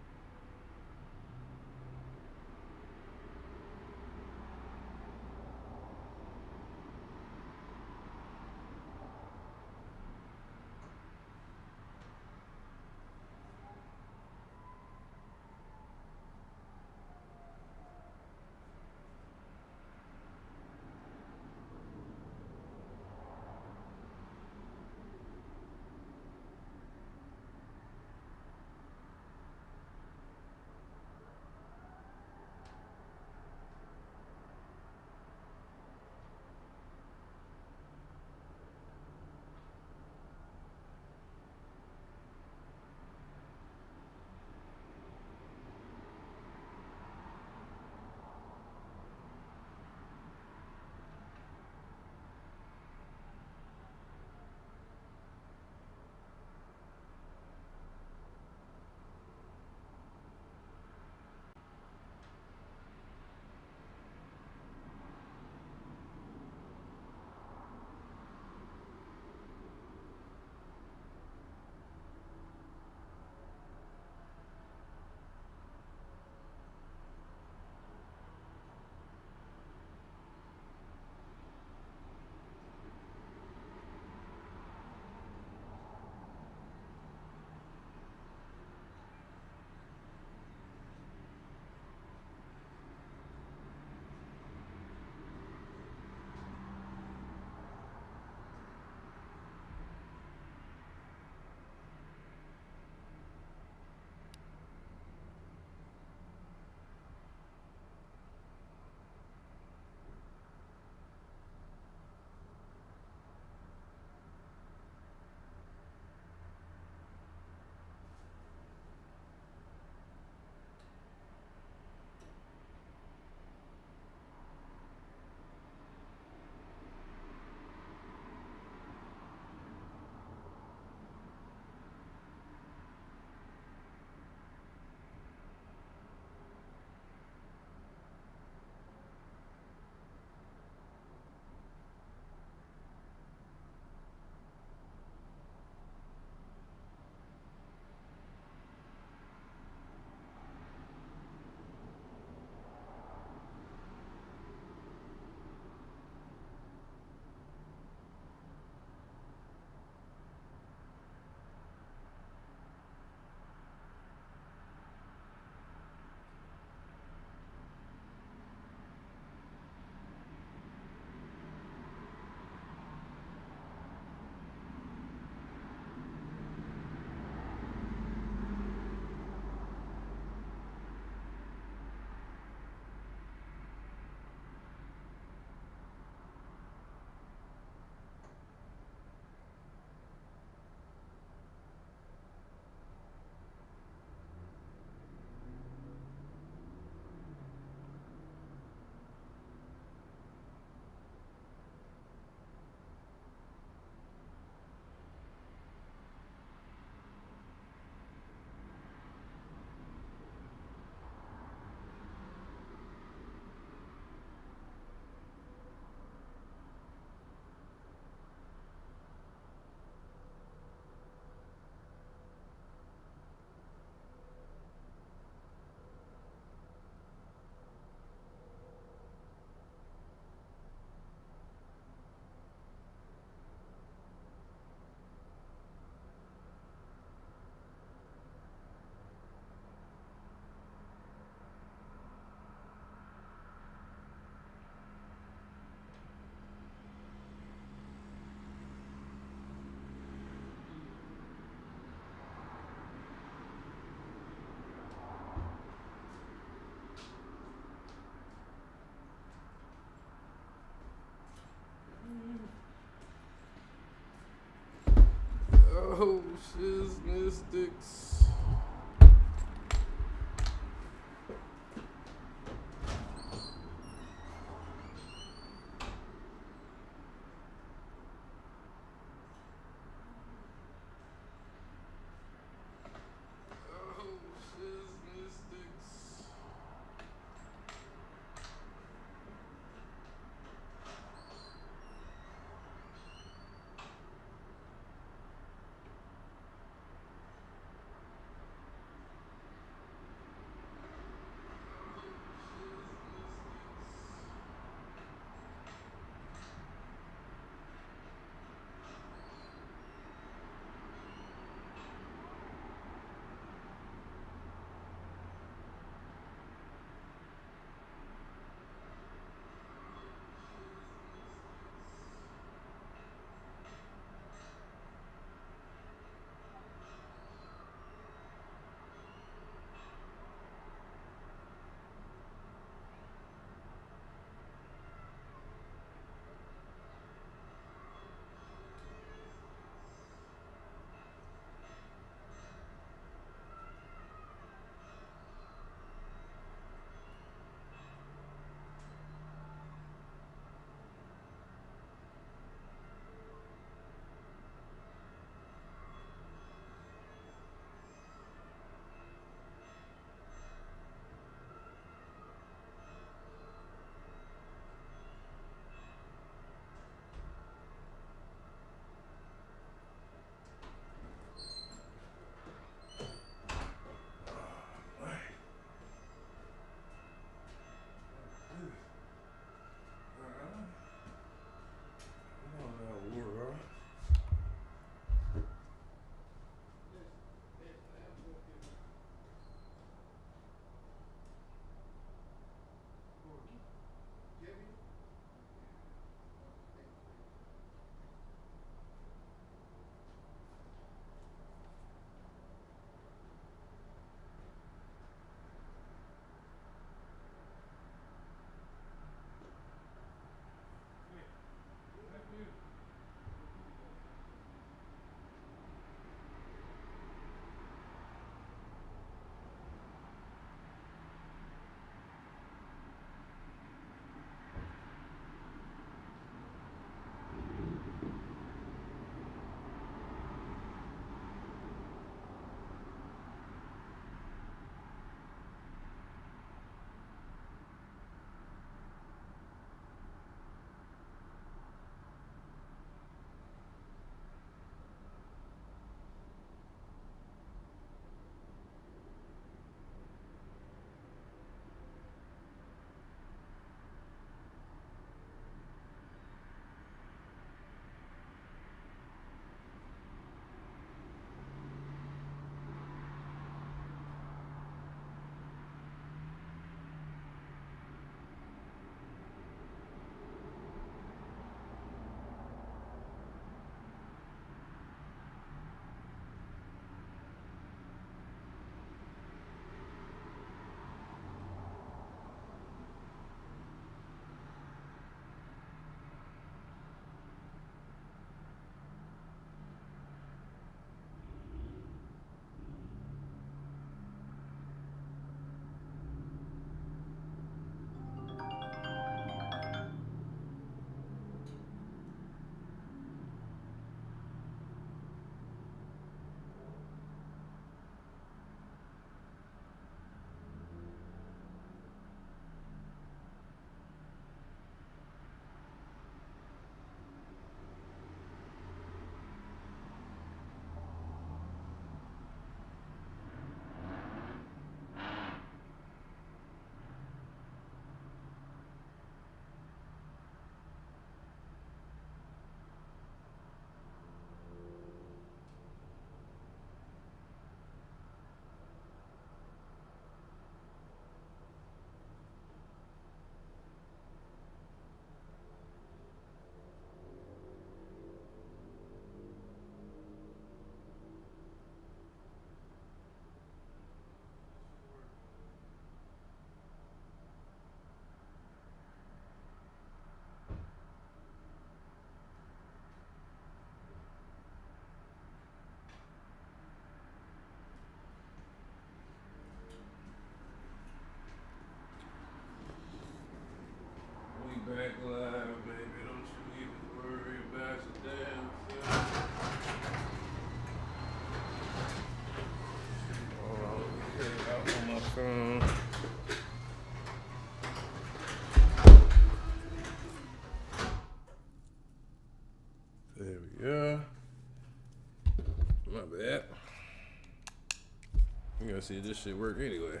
gotta see if this shit work anyway.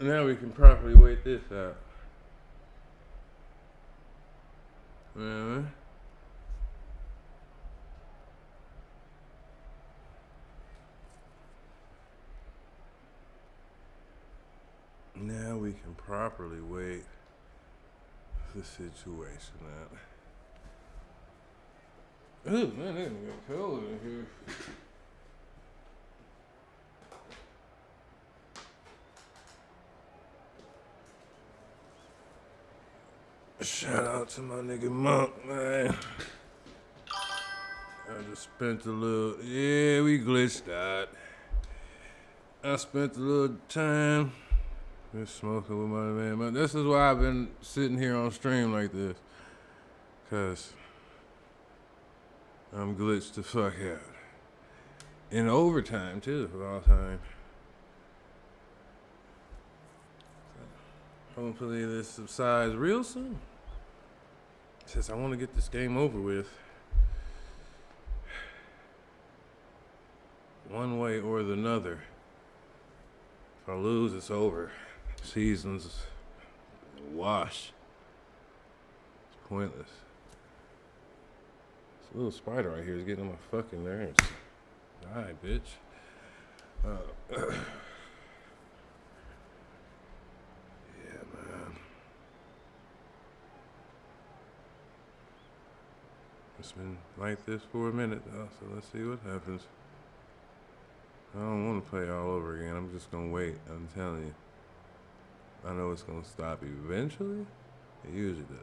Now we can properly wait this out. Now we can properly wait the situation out. Ooh, man, it's gonna get cold in here. Shout out to my nigga Monk, man. I just spent a little, yeah, we glitched out. I spent a little time just smoking with my man. But this is why I've been sitting here on stream like this. Cause I'm glitched the fuck out. In overtime too, of all time. Hopefully this subsides real soon. Since I want to get this game over with. One way or the other. If I lose, it's over. Season's a wash. It's pointless. This little spider right here is getting on my fucking nerves. Die, bitch. Yeah, man. It's been like this for a minute though, so let's see what happens. I don't want to play all over again. I'm just going to wait. I'm telling you. I know it's going to stop eventually. It usually does.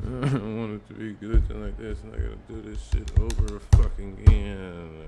I don't want it to be good like this, and I got to do this shit over fucking again.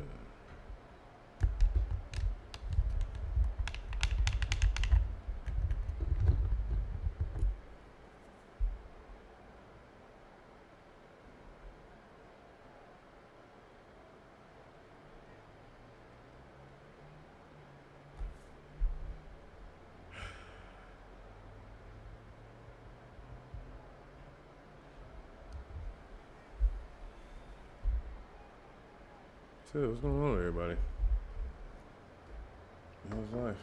So, what's going on, everybody? How's life?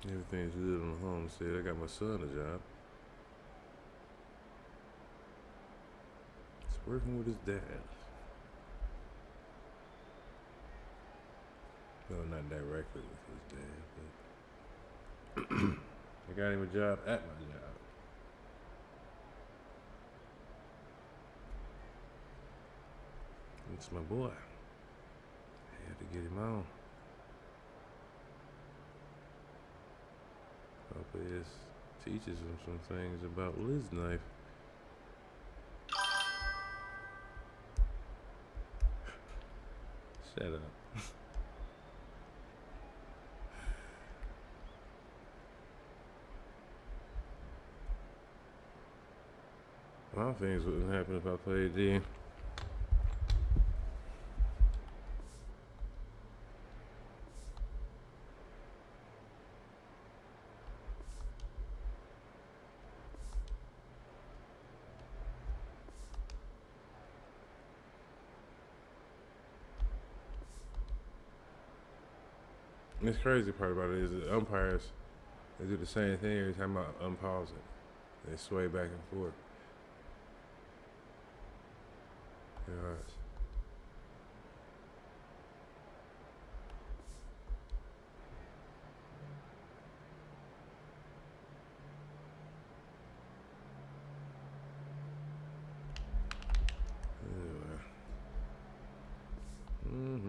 Everything's good on the home state. I got my son a job. He's working with his dad. No, not directly with his dad, but I got him a job at my job. It's my boy. I had to get him on. Hopefully this teaches him some things about Liz knife. Shut up. A lot of things wouldn't happen if I played D. This crazy part about it is that umpires, they do the same thing every time I unpause it. They sway back and forth. Yeah. Anyway.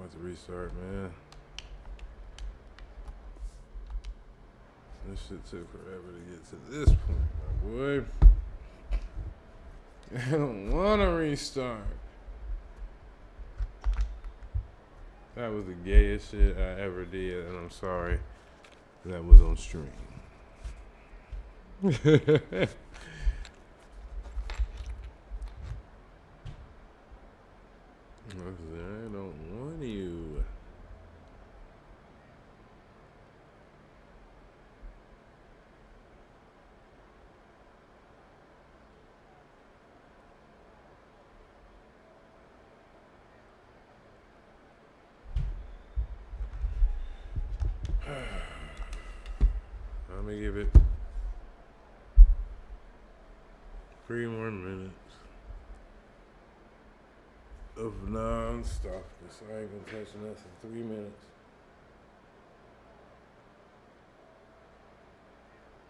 have to restart, man. This shit took forever to get to this point, my boy. I don't want to restart. That was the gayest shit I ever did, and I'm sorry that was on stream. I don't want you. I'm gonna give it 3 more minutes of non-stopness. I ain't gonna touch nothing. 3 minutes.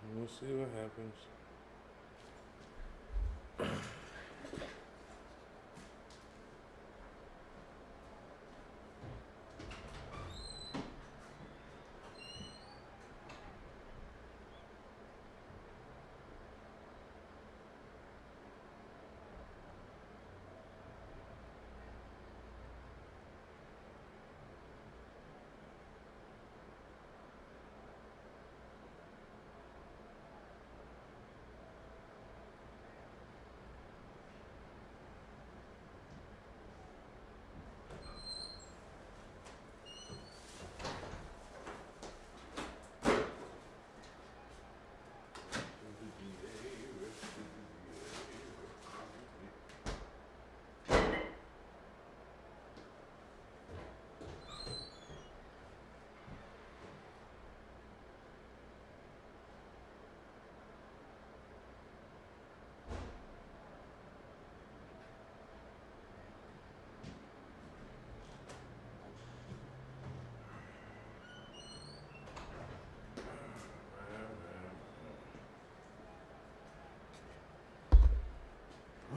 And we'll see what happens.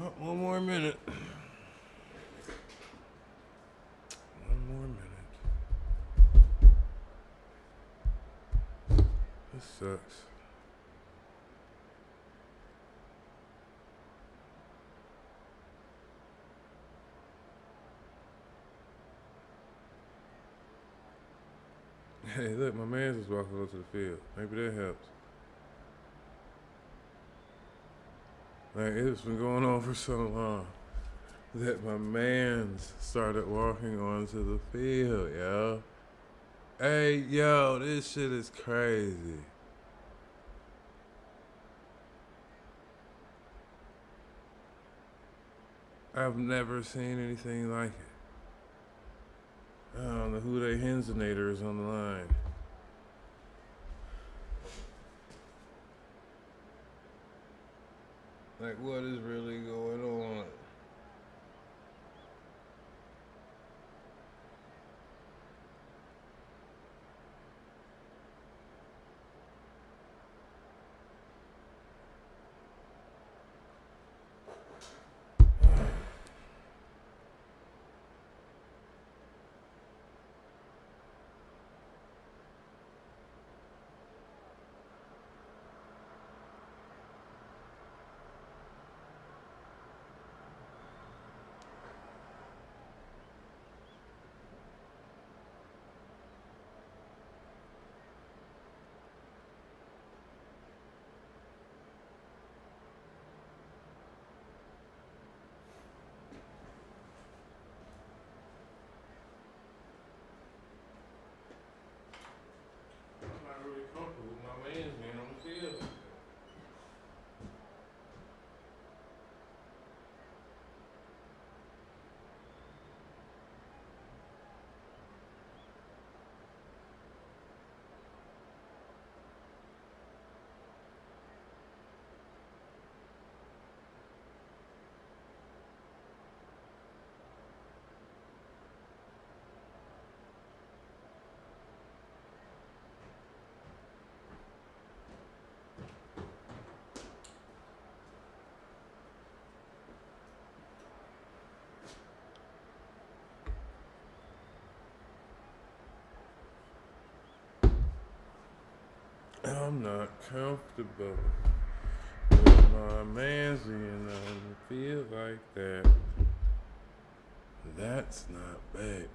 Oh, 1 more minute. 1 more minute. This sucks. Hey, look, my man's just walking over to the field. Maybe that helps. Like, it's been going on for so long that my mans started walking onto the field, yo. Hey, yo, this shit is crazy. I've never seen anything like it. I don't know who they Hensinator is on the line. Like, what is really going on? I'm not comfortable with my man's being on the field like that. That's not bad.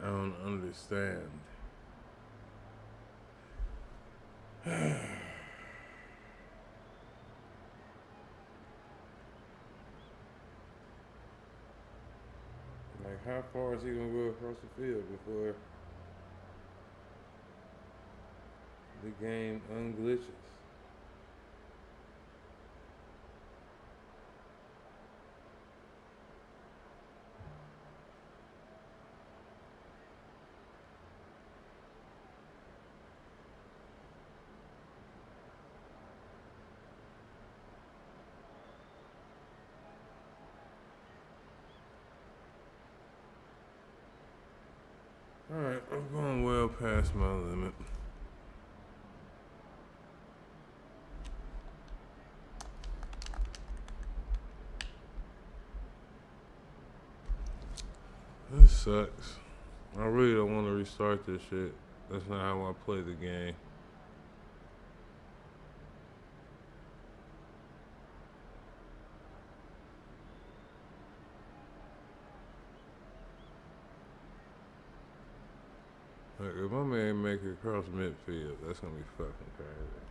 I don't understand. Like, how far is he gonna go across the field before the game unglitches? Alright, I'm going well past my limit. This sucks. I really don't want to restart this shit. That's not how I play the game. Like, if my man make it across midfield, that's gonna be fucking crazy.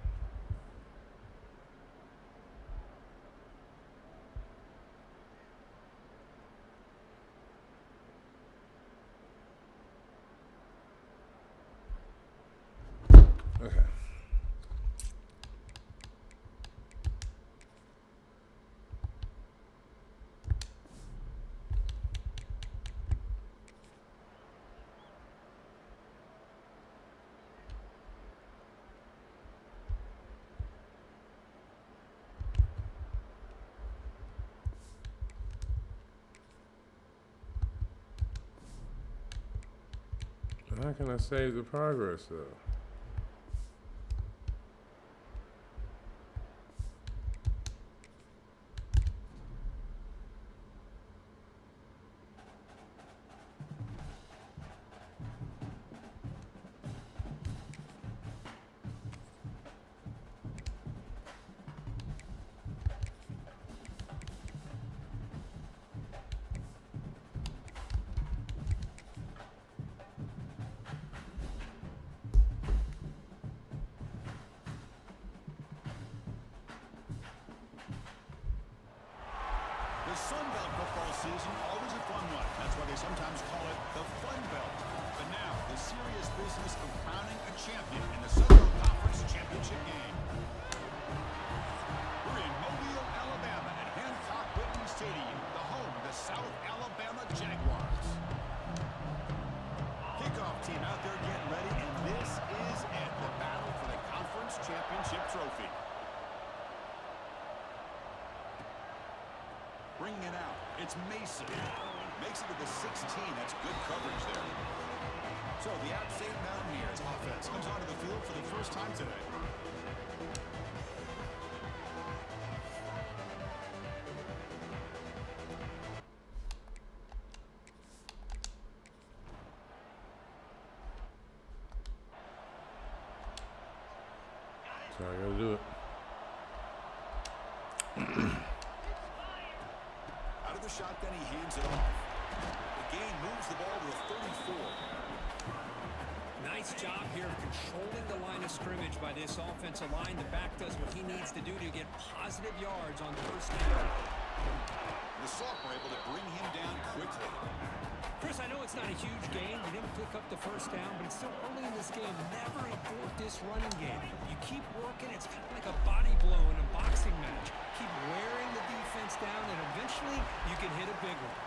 Okay. How can I save the progress though? The Sun Belt football season, always a fun one. That's why they sometimes call it the Fun Belt. But now, the serious business of crowning a champion in the Southern Conference Championship game. We're in Mobile, Alabama at Hancock-Whitney Stadium, the home of the South Alabama Jaguars. Kickoff team out there getting ready, and this is it, the battle for the Conference Championship trophy. Bringing it out, it's Mason. Makes it to the 16. That's good coverage there. So the App State Mountaineers offense comes onto the field for the first time today. So I gotta do it. Out of the shotgun, he hands it off. The game moves the ball to the 34. Nice job here of controlling the line of scrimmage by this offensive line. The back does what he needs to do to get positive yards on first down. The Soft were able to bring him down quickly. Chris, I know it's not a huge game. You didn't pick up the first down, but it's still early in this game. Never abort this running game. You keep working. It's kind of like a body blow in a boxing match. Keep wearing the defense down, and eventually you can hit a big one.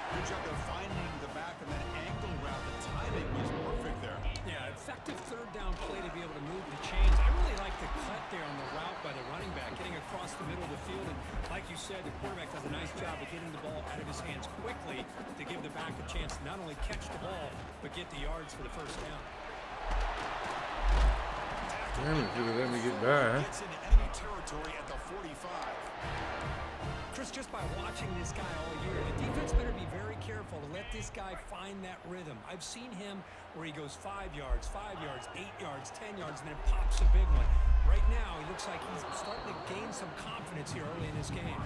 Good job of finding the back of that angle route. The timing was perfect there. Yeah, effective third down play to be able to move the chains. I really like the cut there on the route by the running back, getting across the middle of the field. And like you said, the quarterback does a nice job of getting the ball out of his hands quickly to give the back a chance to not only catch the ball, but get the yards for the first down. Damn it, dude, let me get by. Gets into enemy territory at the 45. Chris, just by watching this guy all year, the defense better be very careful to let this guy find that rhythm. I've seen him where he goes 5 yards, 8 yards, 10 yards, and then it pops a big one. Right now, he looks like he's starting to gain some confidence here early in this game.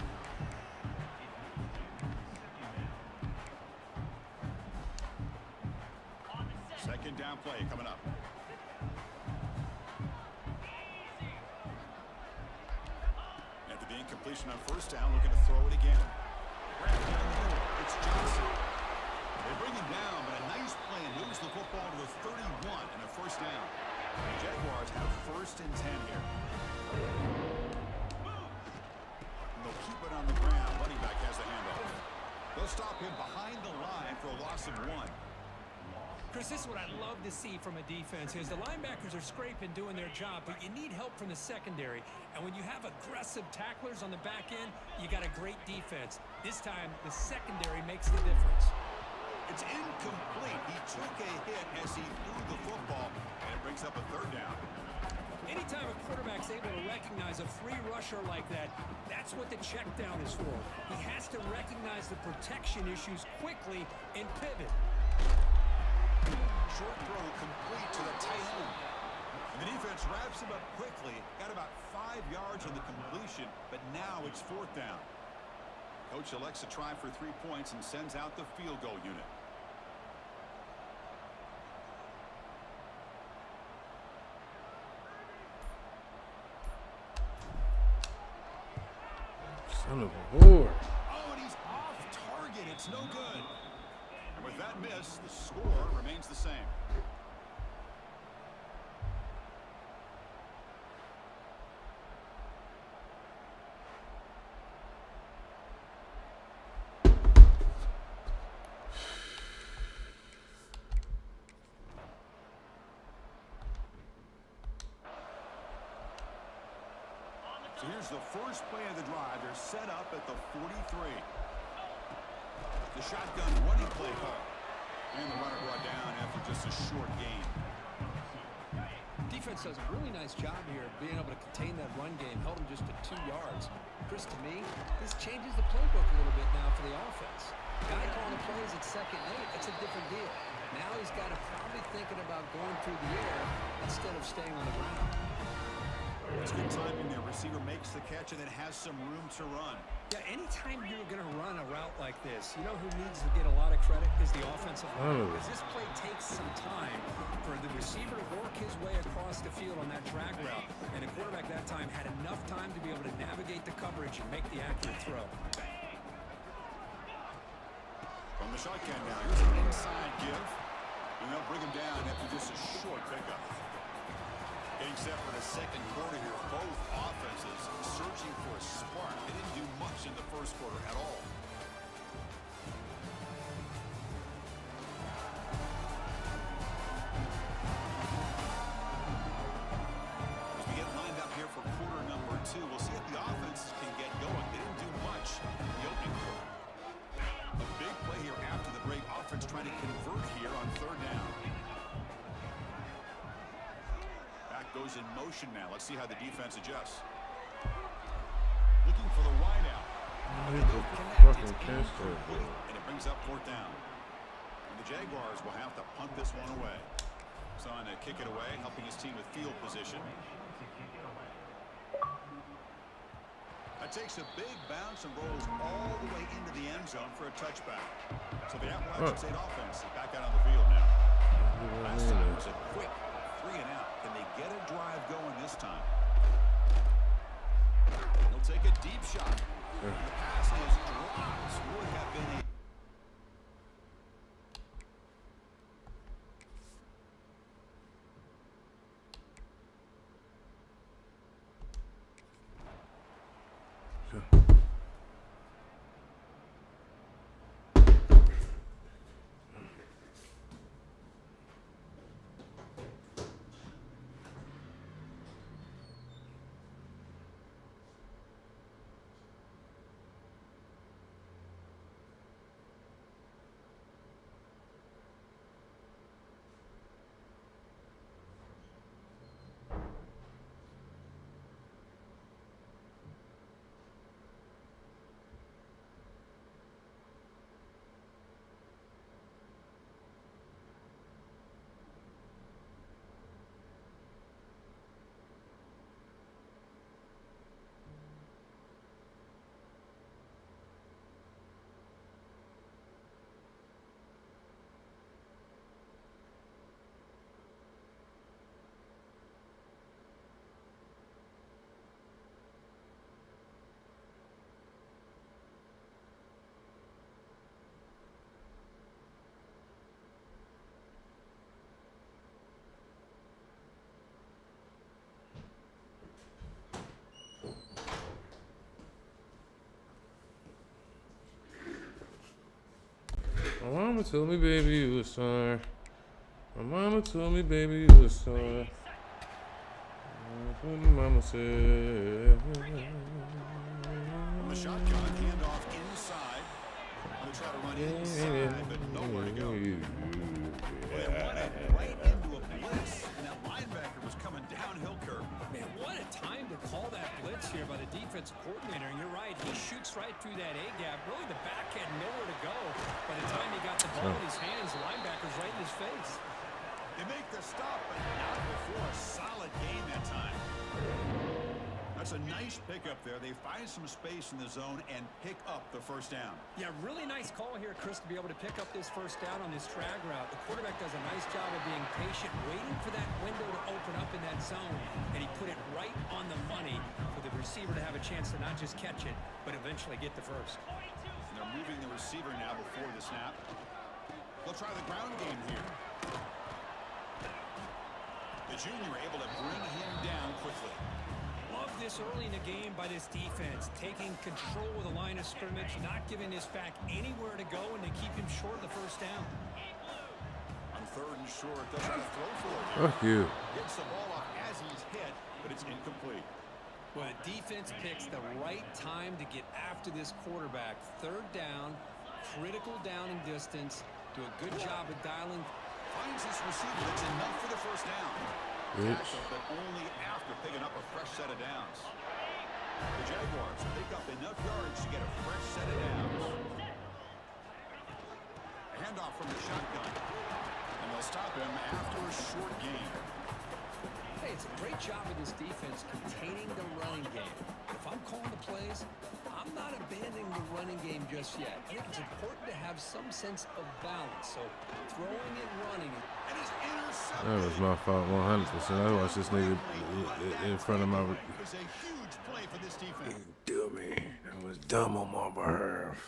Second down play coming up. After the incompletion on first down, looking to throw it again. Wrapped down the middle. It's Johnson. They bring him down, but a nice play and moves the football to the 31 and a first down. The Jaguars have first and 10 here. And they'll keep it on the ground. Running back has the handoff. They'll stop him behind the line for a loss of 1. Chris, this is what I love to see from a defense is the linebackers are scraping, doing their job, but you need help from the secondary. And when you have aggressive tacklers on the back end, you got a great defense. This time, the secondary makes the difference. It's incomplete. He took a hit as he threw the football, and it brings up a third down. Anytime a quarterback's able to recognize a free rusher like that, that's what the check down is for. He has to recognize the protection issues quickly and pivot. Short throw complete to the tight end. And the defense wraps him up quickly. Got about 5 yards on the completion, but now it's fourth down. Coach elects to try for 3 points and sends out the field goal unit. Son of a whore. Oh, and he's off target. It's no good. And with that miss, the score remains the same. So here's the first play of the drive. They're set up at the 43. The shotgun running play call. And the runner brought down after just a short gain. Defense does a really nice job here of being able to contain that run game. Held him just to 2 yards. Chris, to me, this changes the playbook a little bit now for the offense. Guy calling the plays at 2nd and 8, that's a different deal. Now he's got to probably thinking about going through the air instead of staying on the ground. It's good timing there. Receiver makes the catch and then has some room to run. Yeah, anytime you're going to run a route like this, you know who needs to get a lot of credit is the offensive line. Because this play takes some time for the receiver to work his way across the field on that drag route. And the quarterback that time had enough time to be able to navigate the coverage and make the accurate throw. From the shotgun now, here's an inside give. And they'll bring him down after just a short pickup. Getting set for the second quarter here. Both offenses searching for a spark. They didn't do much in the first quarter at all. As we get lined up here for quarter number 2, we'll see if the offense can get going. They didn't do much in the opening quarter. A big play here after the break. Offense trying to convert here on third down. Goes in motion now. Let's see how the defense adjusts. Looking for the wideout. And it brings up fourth down. And the Jaguars will have to punt this one away. Son to kick it away, helping his team with field position. That takes a big bounce and rolls all the way into the end zone for a touchback. So the Appalachian State offense is back out on the field now. Last time was a quick 3 and out. Can they get a drive going this time? He'll take a deep shot. The pass is dropped. Would have been a mama told me, baby, you a star. My mama told me, baby, you a star. What mama said. From the shotgun, handoff inside. They try to run inside, but nowhere to go. Well, they run it right into a blitz, and that linebacker was coming downhill, Kirk. Man, what a time to call that blitz here by the defensive coordinator. And you're right, he shoots right through that A-gap. Really, the back had nowhere to go. By the time he got the ball in his hands, the linebacker's right in his face. They make the stop, but not before a solid gain that time. That's a nice pickup there. They find some space in the zone and pick up the first down. Yeah, really nice call here, Chris, to be able to pick up this first down on this drag route. The quarterback does a nice job of being patient, waiting for that window to open up in that zone, and he put it right on the money for the receiver to have a chance to not just catch it, but eventually get the first. And they're moving the receiver now before the snap. They'll try the ground game here. The junior able to bring him down quickly. Love this early in the game by this defense, taking control of the line of scrimmage, not giving this back anywhere to go, and they keep him short of the first down. On third and short, doesn't have to throw for it. Fuck you. Gets the ball off as he's hit, but it's incomplete. Well, the defense picks the right time to get after this quarterback. Third down, critical down and distance. Do a good job of dialing. Finds this receiver. That's enough for the first down. Bitch. But only after picking up a fresh set of downs. The Jaguars pick up enough yards to get a fresh set of downs. A handoff from the shotgun. And they'll stop him after a short gain. Hey, it's a great job of this defense containing the running game. If I'm calling the plays, I'm not abandoning the running game just yet. I think it's important to have some sense of balance. So throwing and running. And he's intercepted. That was my fault 100%. I watched this nigga in front of my... It was a huge play for this defense. Dummy. That was dumb on my behalf.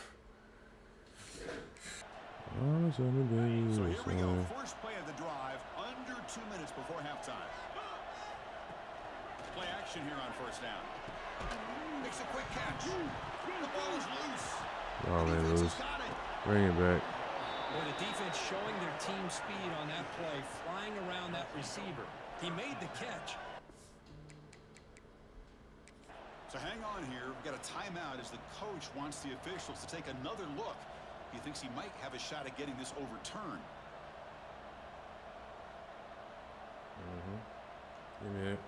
Oh, So here we go. First play of the drive. Under 2 minutes before halftime. Play action here on first down. Makes a quick catch. The ball is loose. Oh, man, Defense loose. has got it. Bring it back. Well, the defense showing their team speed on that play, flying around that receiver. He made the catch. So hang on here. We've got a timeout as the coach wants the officials to take another look. He thinks he might have a shot at getting this overturned. Give me that.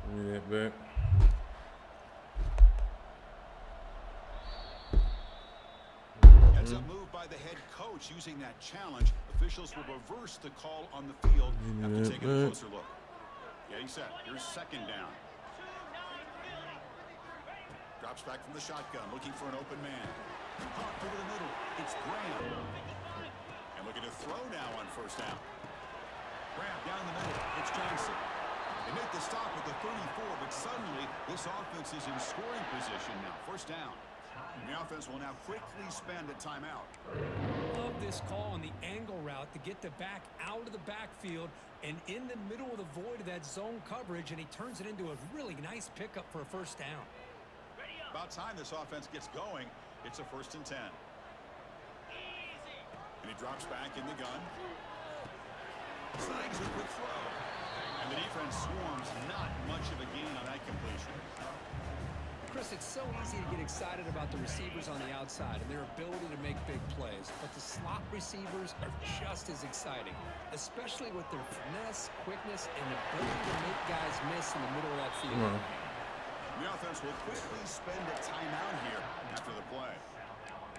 Give me that back. Heads up move by the head coach using that challenge. Officials will reverse the call on the field after taking a closer look. Yeah, he's set. Here's second down. Drops back from the shotgun, looking for an open man. Hawk over the middle. It's Graham. And looking to throw now on first down. Graham down the middle. It's Johnson. They make the stop at the 34, but suddenly this offense is in scoring position now. First down. And the offense will now quickly spend a timeout. Love this call on the angle route to get the back out of the backfield and in the middle of the void of that zone coverage, and he turns it into a really nice pickup for a first down. About time this offense gets going. It's a 1st and 10. And he drops back in the gun. Snags a quick throw. And the defense swarms. Not much of a gain on that completion. Chris, it's so easy to get excited about the receivers on the outside and their ability to make big plays, but the slot receivers are just as exciting, especially with their finesse, quickness, and ability to make guys miss in the middle of that field. The offense will quickly spend a timeout here after the play.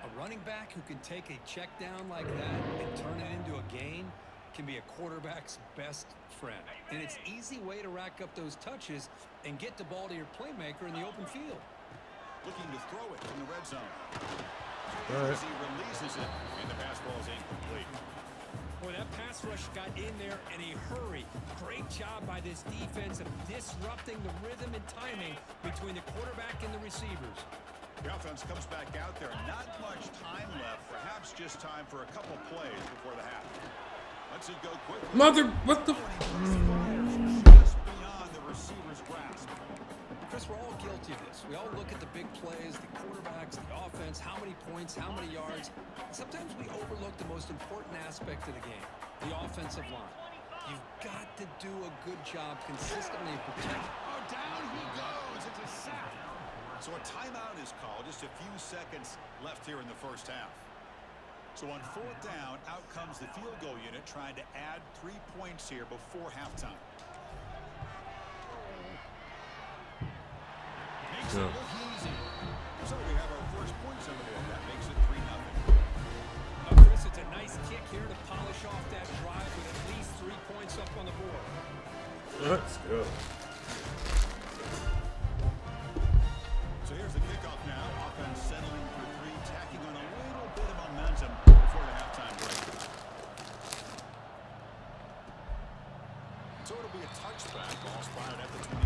A running back who can take a check down like that and turn it into a gain can be a quarterback's best friend. And it's an easy way to rack up those touches and get the ball to your playmaker in the open field. Looking to throw it from the red zone. All right. As he releases it, and the pass ball is incomplete. Boy, that pass rush got in there in a hurry. Great job by this defense of disrupting the rhythm and timing between the quarterback and the receivers. The offense comes back out there. Not much time left. Perhaps just time for a couple plays before the half. Let's it go quickly. Mother, what the? Just beyond the receiver's grasp. Chris, we're all guilty guilty of this. We all look at the big plays, the quarterbacks, the offense, how many points, how many yards. Sometimes we overlook the most important aspect of the game, the offensive line. You've got to do a good job consistently protecting. Oh, down he goes. It's a sack. So a timeout is called. Just a few seconds left here in the first half. So on fourth down, out comes the field goal unit trying to add 3 points here before halftime. Makes it look easy. So we have our first points on the board. That makes it 3-0. Oh, Chris, it's a nice kick here to polish off that drive with at least 3 points up on the board. Let's go. So here's the kickoff now. Offense settling for 3, tacking on a little bit of momentum before the halftime break. So it'll be a touchback. Ball spotted at the 25.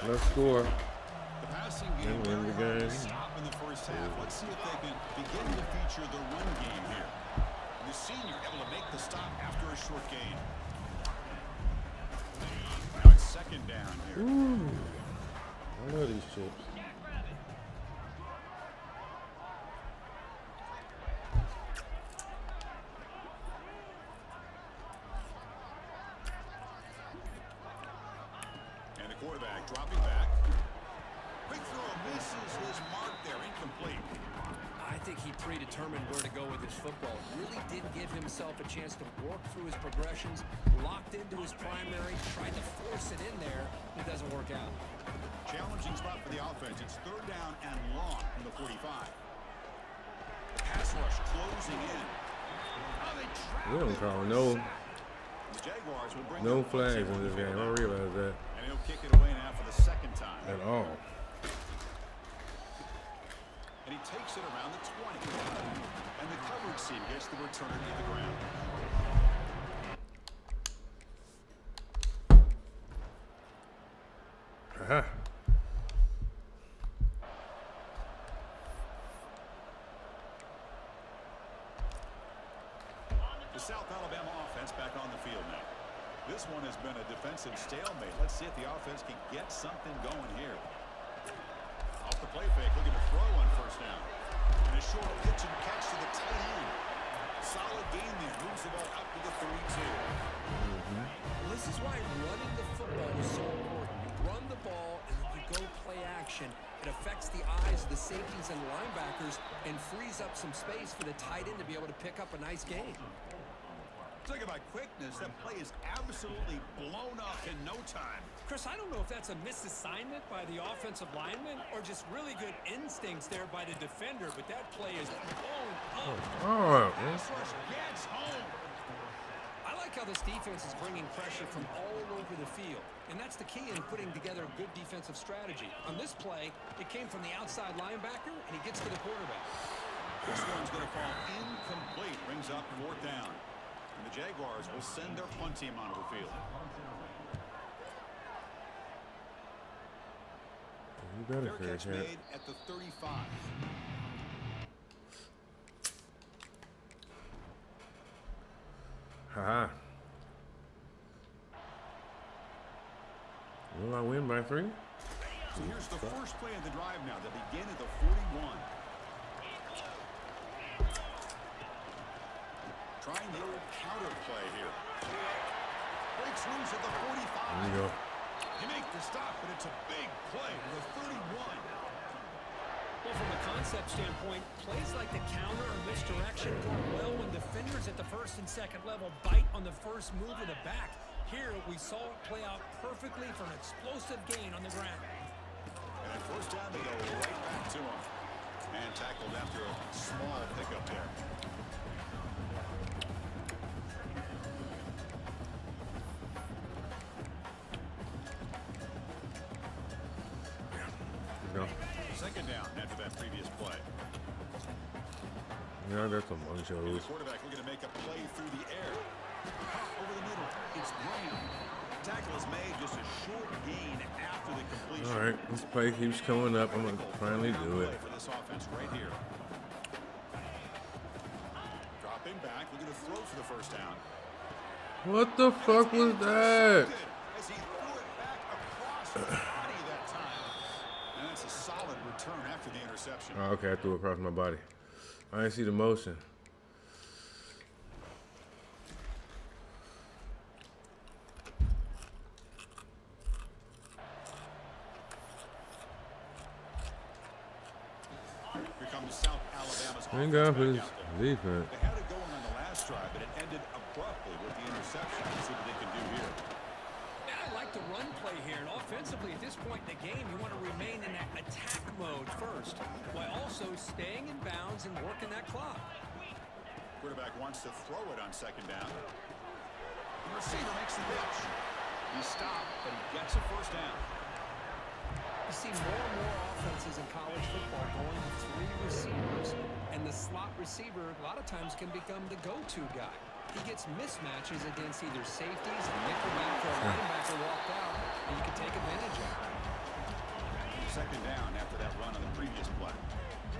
Let's score. The passing game And win the very hard to game. stop in the first half. Let's see if they can begin to feature the run game here. The senior able to make the stop after a short gain. Now it's second down here. Ooh. I love these chips. And the quarterback dropping back. Quick throw misses his mark there. Incomplete. I think he predetermined where to go with his football. Really did give himself a chance to work through his progressions, locked into his primary, tried to force it in there. It doesn't work out. Challenging spot for the offense. It's third down and long from the 45. Pass rush closing in. Oh, they trap We don't him call for a no sack. The Jaguars will bring no up flags once in this here game. on I the field realize that now. And he'll kick it away now for the second time. at all. And he takes it around the 20. And the coverage team gets the return to the ground. Aha. The South Alabama offense back on the field now. This one has been a defensive stalemate. Let's see if the offense can get something going here. Off the play fake, looking to throw on first down. And a short pitch and catch to the tight end. Solid game there. Moves the ball up to the 32. This is why running the football is so important. You run the ball and then you go play action. It affects the eyes of the safeties and linebackers and frees up some space for the tight end to be able to pick up a nice game. Talk about quickness. That play is absolutely blown up in no time. Chris, I don't know if that's a misassignment by the offensive lineman or just really good instincts there by the defender, but that play is blown up. Oh, Pass rush gets home. I like how this defense is bringing pressure from all over the field, and that's the key in putting together a good defensive strategy. On this play, it came from the outside linebacker, and he gets to the quarterback. This one's going to fall incomplete. Brings up fourth down. And the Jaguars will send their punt team onto the field. you better Fair catch finish it. made at the 35. Haha. Will I win by 3? So here's the first play of the drive now. They begin at the 41. Trying the old counter play here. Breaks loose at the 45. There you go. He makes the stop, but it's a big play to the 31. Well, from a concept standpoint, plays like the counter or misdirection work well when defenders at the first and second level bite on the first move of the back. Here, we saw it play out perfectly for an explosive gain on the ground. And first down, they go right back to him. And tackled after a small pickup there. No. Second down after that previous play. Yeah, that's a bunch of And the those. quarterback looking to make a play through the air. Pop over the middle. It's Graham. Tackle is made, just a short gain after after the completion. All right, this play keeps coming up. I'm going to finally do it. For this offense right here. Dropping back, looking to throw for the first down. What the fuck was that? As he threw it back across the body that time. And that's a solid return after the interception. Oh, okay, I threw it across my body. I didn't see the motion. Here comes South Alabama's Thank offense God for back this out there. defense. They had it going on the last drive, but it ended abruptly with the interception. Let's see what they can do here. Yeah, I like the run play here. And offensively, at this point in the game, you want to remain in that attack mode first, while also staying in bounds and working that clock. Quarterback wants to throw it on second down. The receiver makes the catch. He stopped, but he gets a first down. You see more and more offenses in college football going to 3 receivers, and the slot receiver a lot of times can become the go-to guy. He gets mismatches against either safeties, a nickelback, or a linebacker walked out, and you can take advantage of it. Second down after that run on the previous play.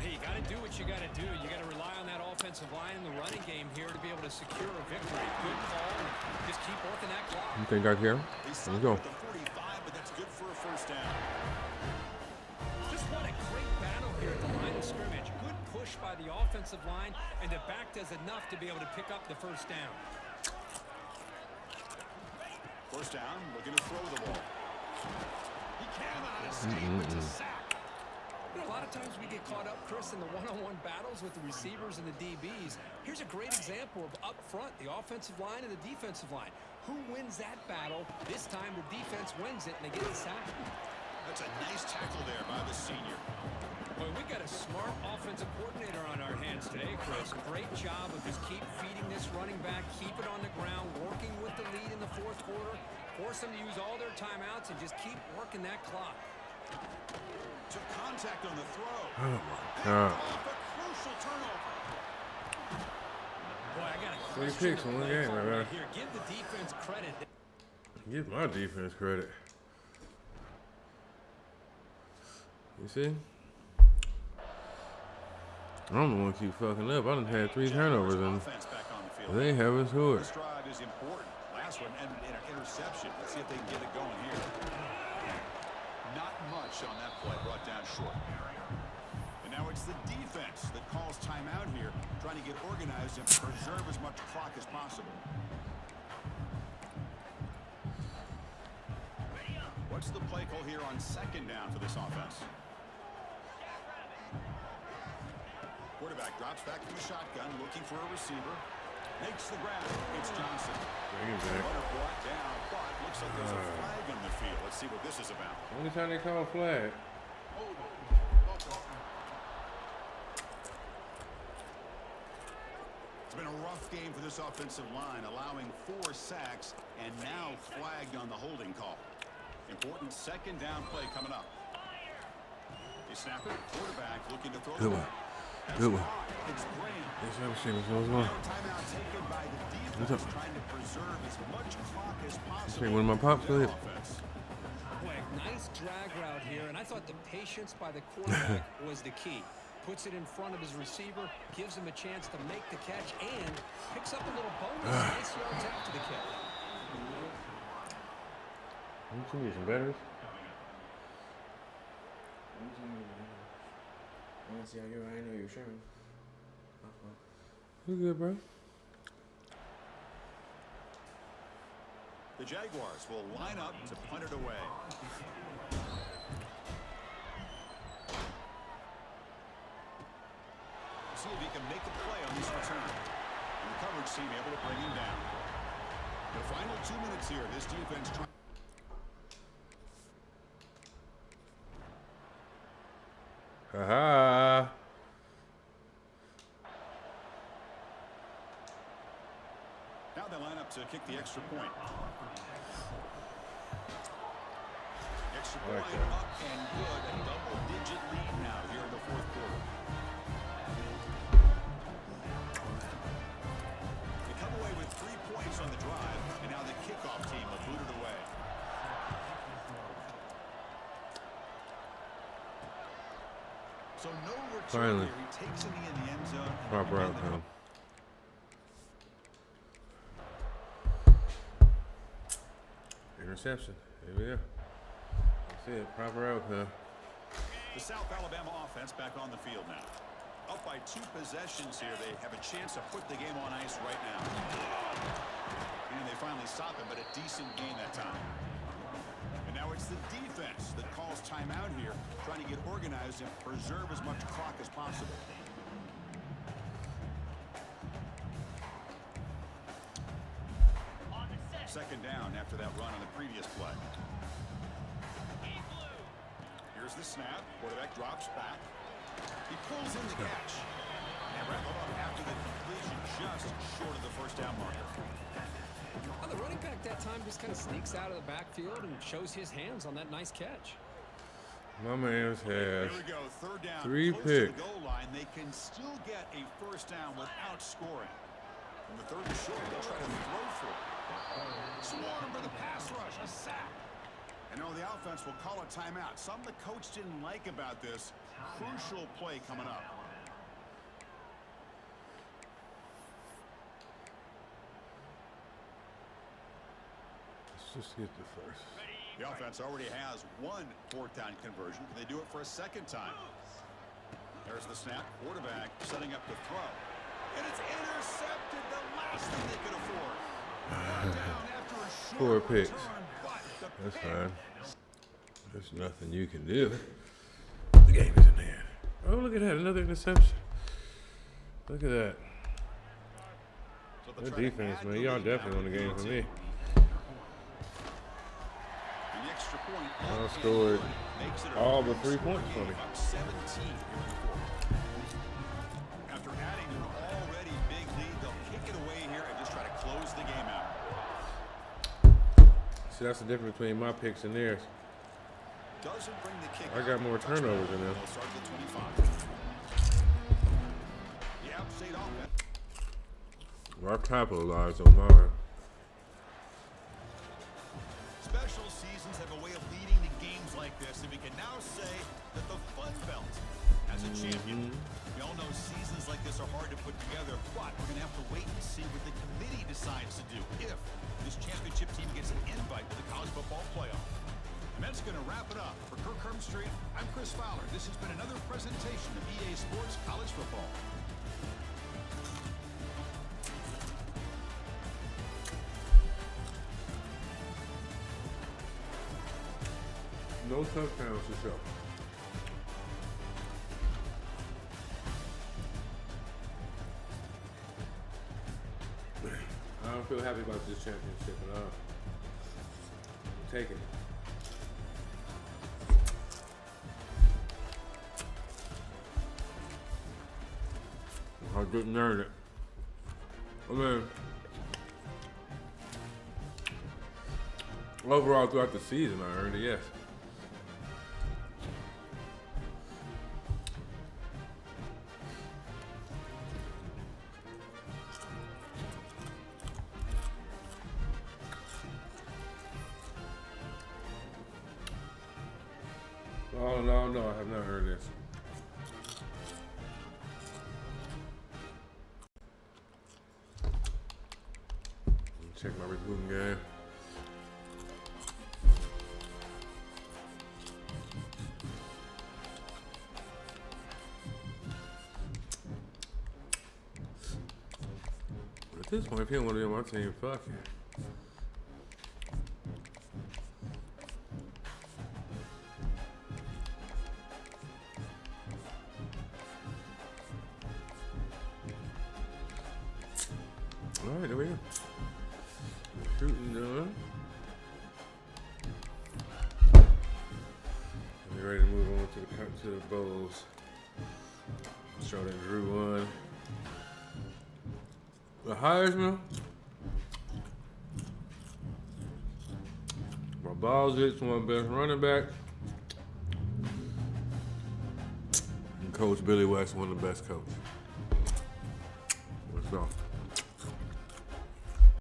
Hey, you got to do what you got to do. You got to rely on that offensive line in the running game here to be able to secure a victory. Good call, and just keep working that clock. You think I care? They Let's stopped go. at the 45, but that's good for a first down. Just what a great battle here at the line of scrimmage. Good push by the offensive line, and the back does enough to be able to pick up the first down. First down, looking to throw the ball. He cannot escape. It's a sack. You know, a lot of times we get caught up, Chris, in the one-on-one battles with the receivers and the DBs. Here's a great example of up front, the offensive line and the defensive line. Who wins that battle? This time the defense wins it, and they get the sack. That's a nice tackle there by the senior. Boy, we got a smart offensive coordinator on our hands today, Chris. Great job of just keep feeding this running back, keep it on the ground, working with the lead in the fourth quarter, force them to use all their timeouts, and just keep working that clock. Took contact on the throw. Oh my Picked God. off a crucial turnover. Boy, I got a 3 question picks to in one play game, call my right man. here. Give the defense credit. Give my defense credit. You see? I'm the one who keep fucking up. I done had 3 turnovers and Offense back on the field. they haven't scored. This drive is important. Last one ended in an interception. Let's see if they can get it going here. Not much on that play, brought down short. And now it's the defense that calls timeout here, trying to get organized and preserve as much clock as possible. What's the play call here on second down for this offense? Quarterback drops back from the shotgun, looking for a receiver. Makes the grab. It's Johnson. Bring it back. Runner brought down, but looks like there's a flag on the field. Let's see what this is about. Only time they call a flag. It's been a rough game for this offensive line, allowing 4 sacks and now flagged on the holding call. Important second down play coming up. They snap it. Quarterback looking to throw Good the one. ball. That's Good one. caught. It's Graham. Yes, I'm seeing what's going on. Timeout taken by the What's defense, up? trying to preserve as much clock as possible. Take one of my pops. Go ahead. Offense. Boy, nice drag route here, and I thought the patience by the quarterback was the key. Puts it in front of his receiver, gives him a chance to make the catch, and picks up a little bonus. Nice yards after the catch. You need some batteries? I want to see how you're. I didn't know you were sharing. You good, bro? The Jaguars will line up to punt it away. See if he can make a play on this return. And the coverage team able to bring him down. The final 2 minutes here. This defense trying. Ha-ha. Now they line up to kick the extra point. Extra point up and good. A double-digit lead now here in the fourth quarter. They come away with 3 points on the drive, and now the kickoff team will boot it away. Finally. He takes a knee in the end zone. Proper outcome. Interception. Here we go. That's it. Proper outcome. The South Alabama offense back on the field now. Up by 2 possessions here. They have a chance to put the game on ice right now. And they finally stop it, but a decent gain that time. And now it's the defense that calls timeout here, trying to get organized and preserve as much clock as possible. Second down after that run on the previous play. Here's the snap. Quarterback drops back. He pulls in the catch. And wrap it up after the completion just short of the first down marker. Well, the running back that time just kind of sneaks out of the backfield and shows his hands on that nice catch. My man's has Here we go. Third down. 3 close picks. to the goal line. They can still get a first down without scoring. And the third and short, they'll try to throw for it. Swarm for the pass rush. A sack. And now the offense will call a timeout. Something the coach didn't like about this. Crucial play coming up. Let's just get the first. The offense already has 1 fourth down conversion. Can they do it for a second time? There's the snap. Quarterback setting up the throw. And it's intercepted. The last thing they could afford. Down after a short 4 picks. return, but the That's pick. fine. There's nothing you can do. The game is in hand. Oh, look at that. Another interception. Look at that. So they'll Good try to defense, add man. the Y'all lead definitely now won the to game for 13. me. The extra point. Y'all scored Makes it a all but 3 three-score points for game, me. up 17 here in the fourth. After adding an already big lead, they'll kick it away here and just try to close the game out. See, that's the difference between my picks and theirs. Doesn't bring the kick I out. got more turnovers than them. They'll start at the 25. The outside offense. Well, I capitalized on mine. Special seasons have a way of leading to games like this, and we can now say that the Fun Belt has a champion. We all know seasons like this are hard to put together, but we're going to have to wait and see what the committee decides to do if this championship team gets an invite to the college football playoff. And that's going to wrap it up. For Kirk Street, I'm Chris Fowler. This has been another presentation of EA Sports College Football. No touchdowns to show. I don't feel happy about this championship at all. Take it. I didn't earn it. I mean, overall throughout the season, I earned it, yes. Oh, no, I have not heard this. Check my rebooting game. At this point, if you don't want to be on my team, fuck it. All right, there we go. Shooting done. We're ready to move on to the bowls. Show that Drew won. The Heisman. My Ballsich won best running back. And Coach Billy West won the best coach. What's up?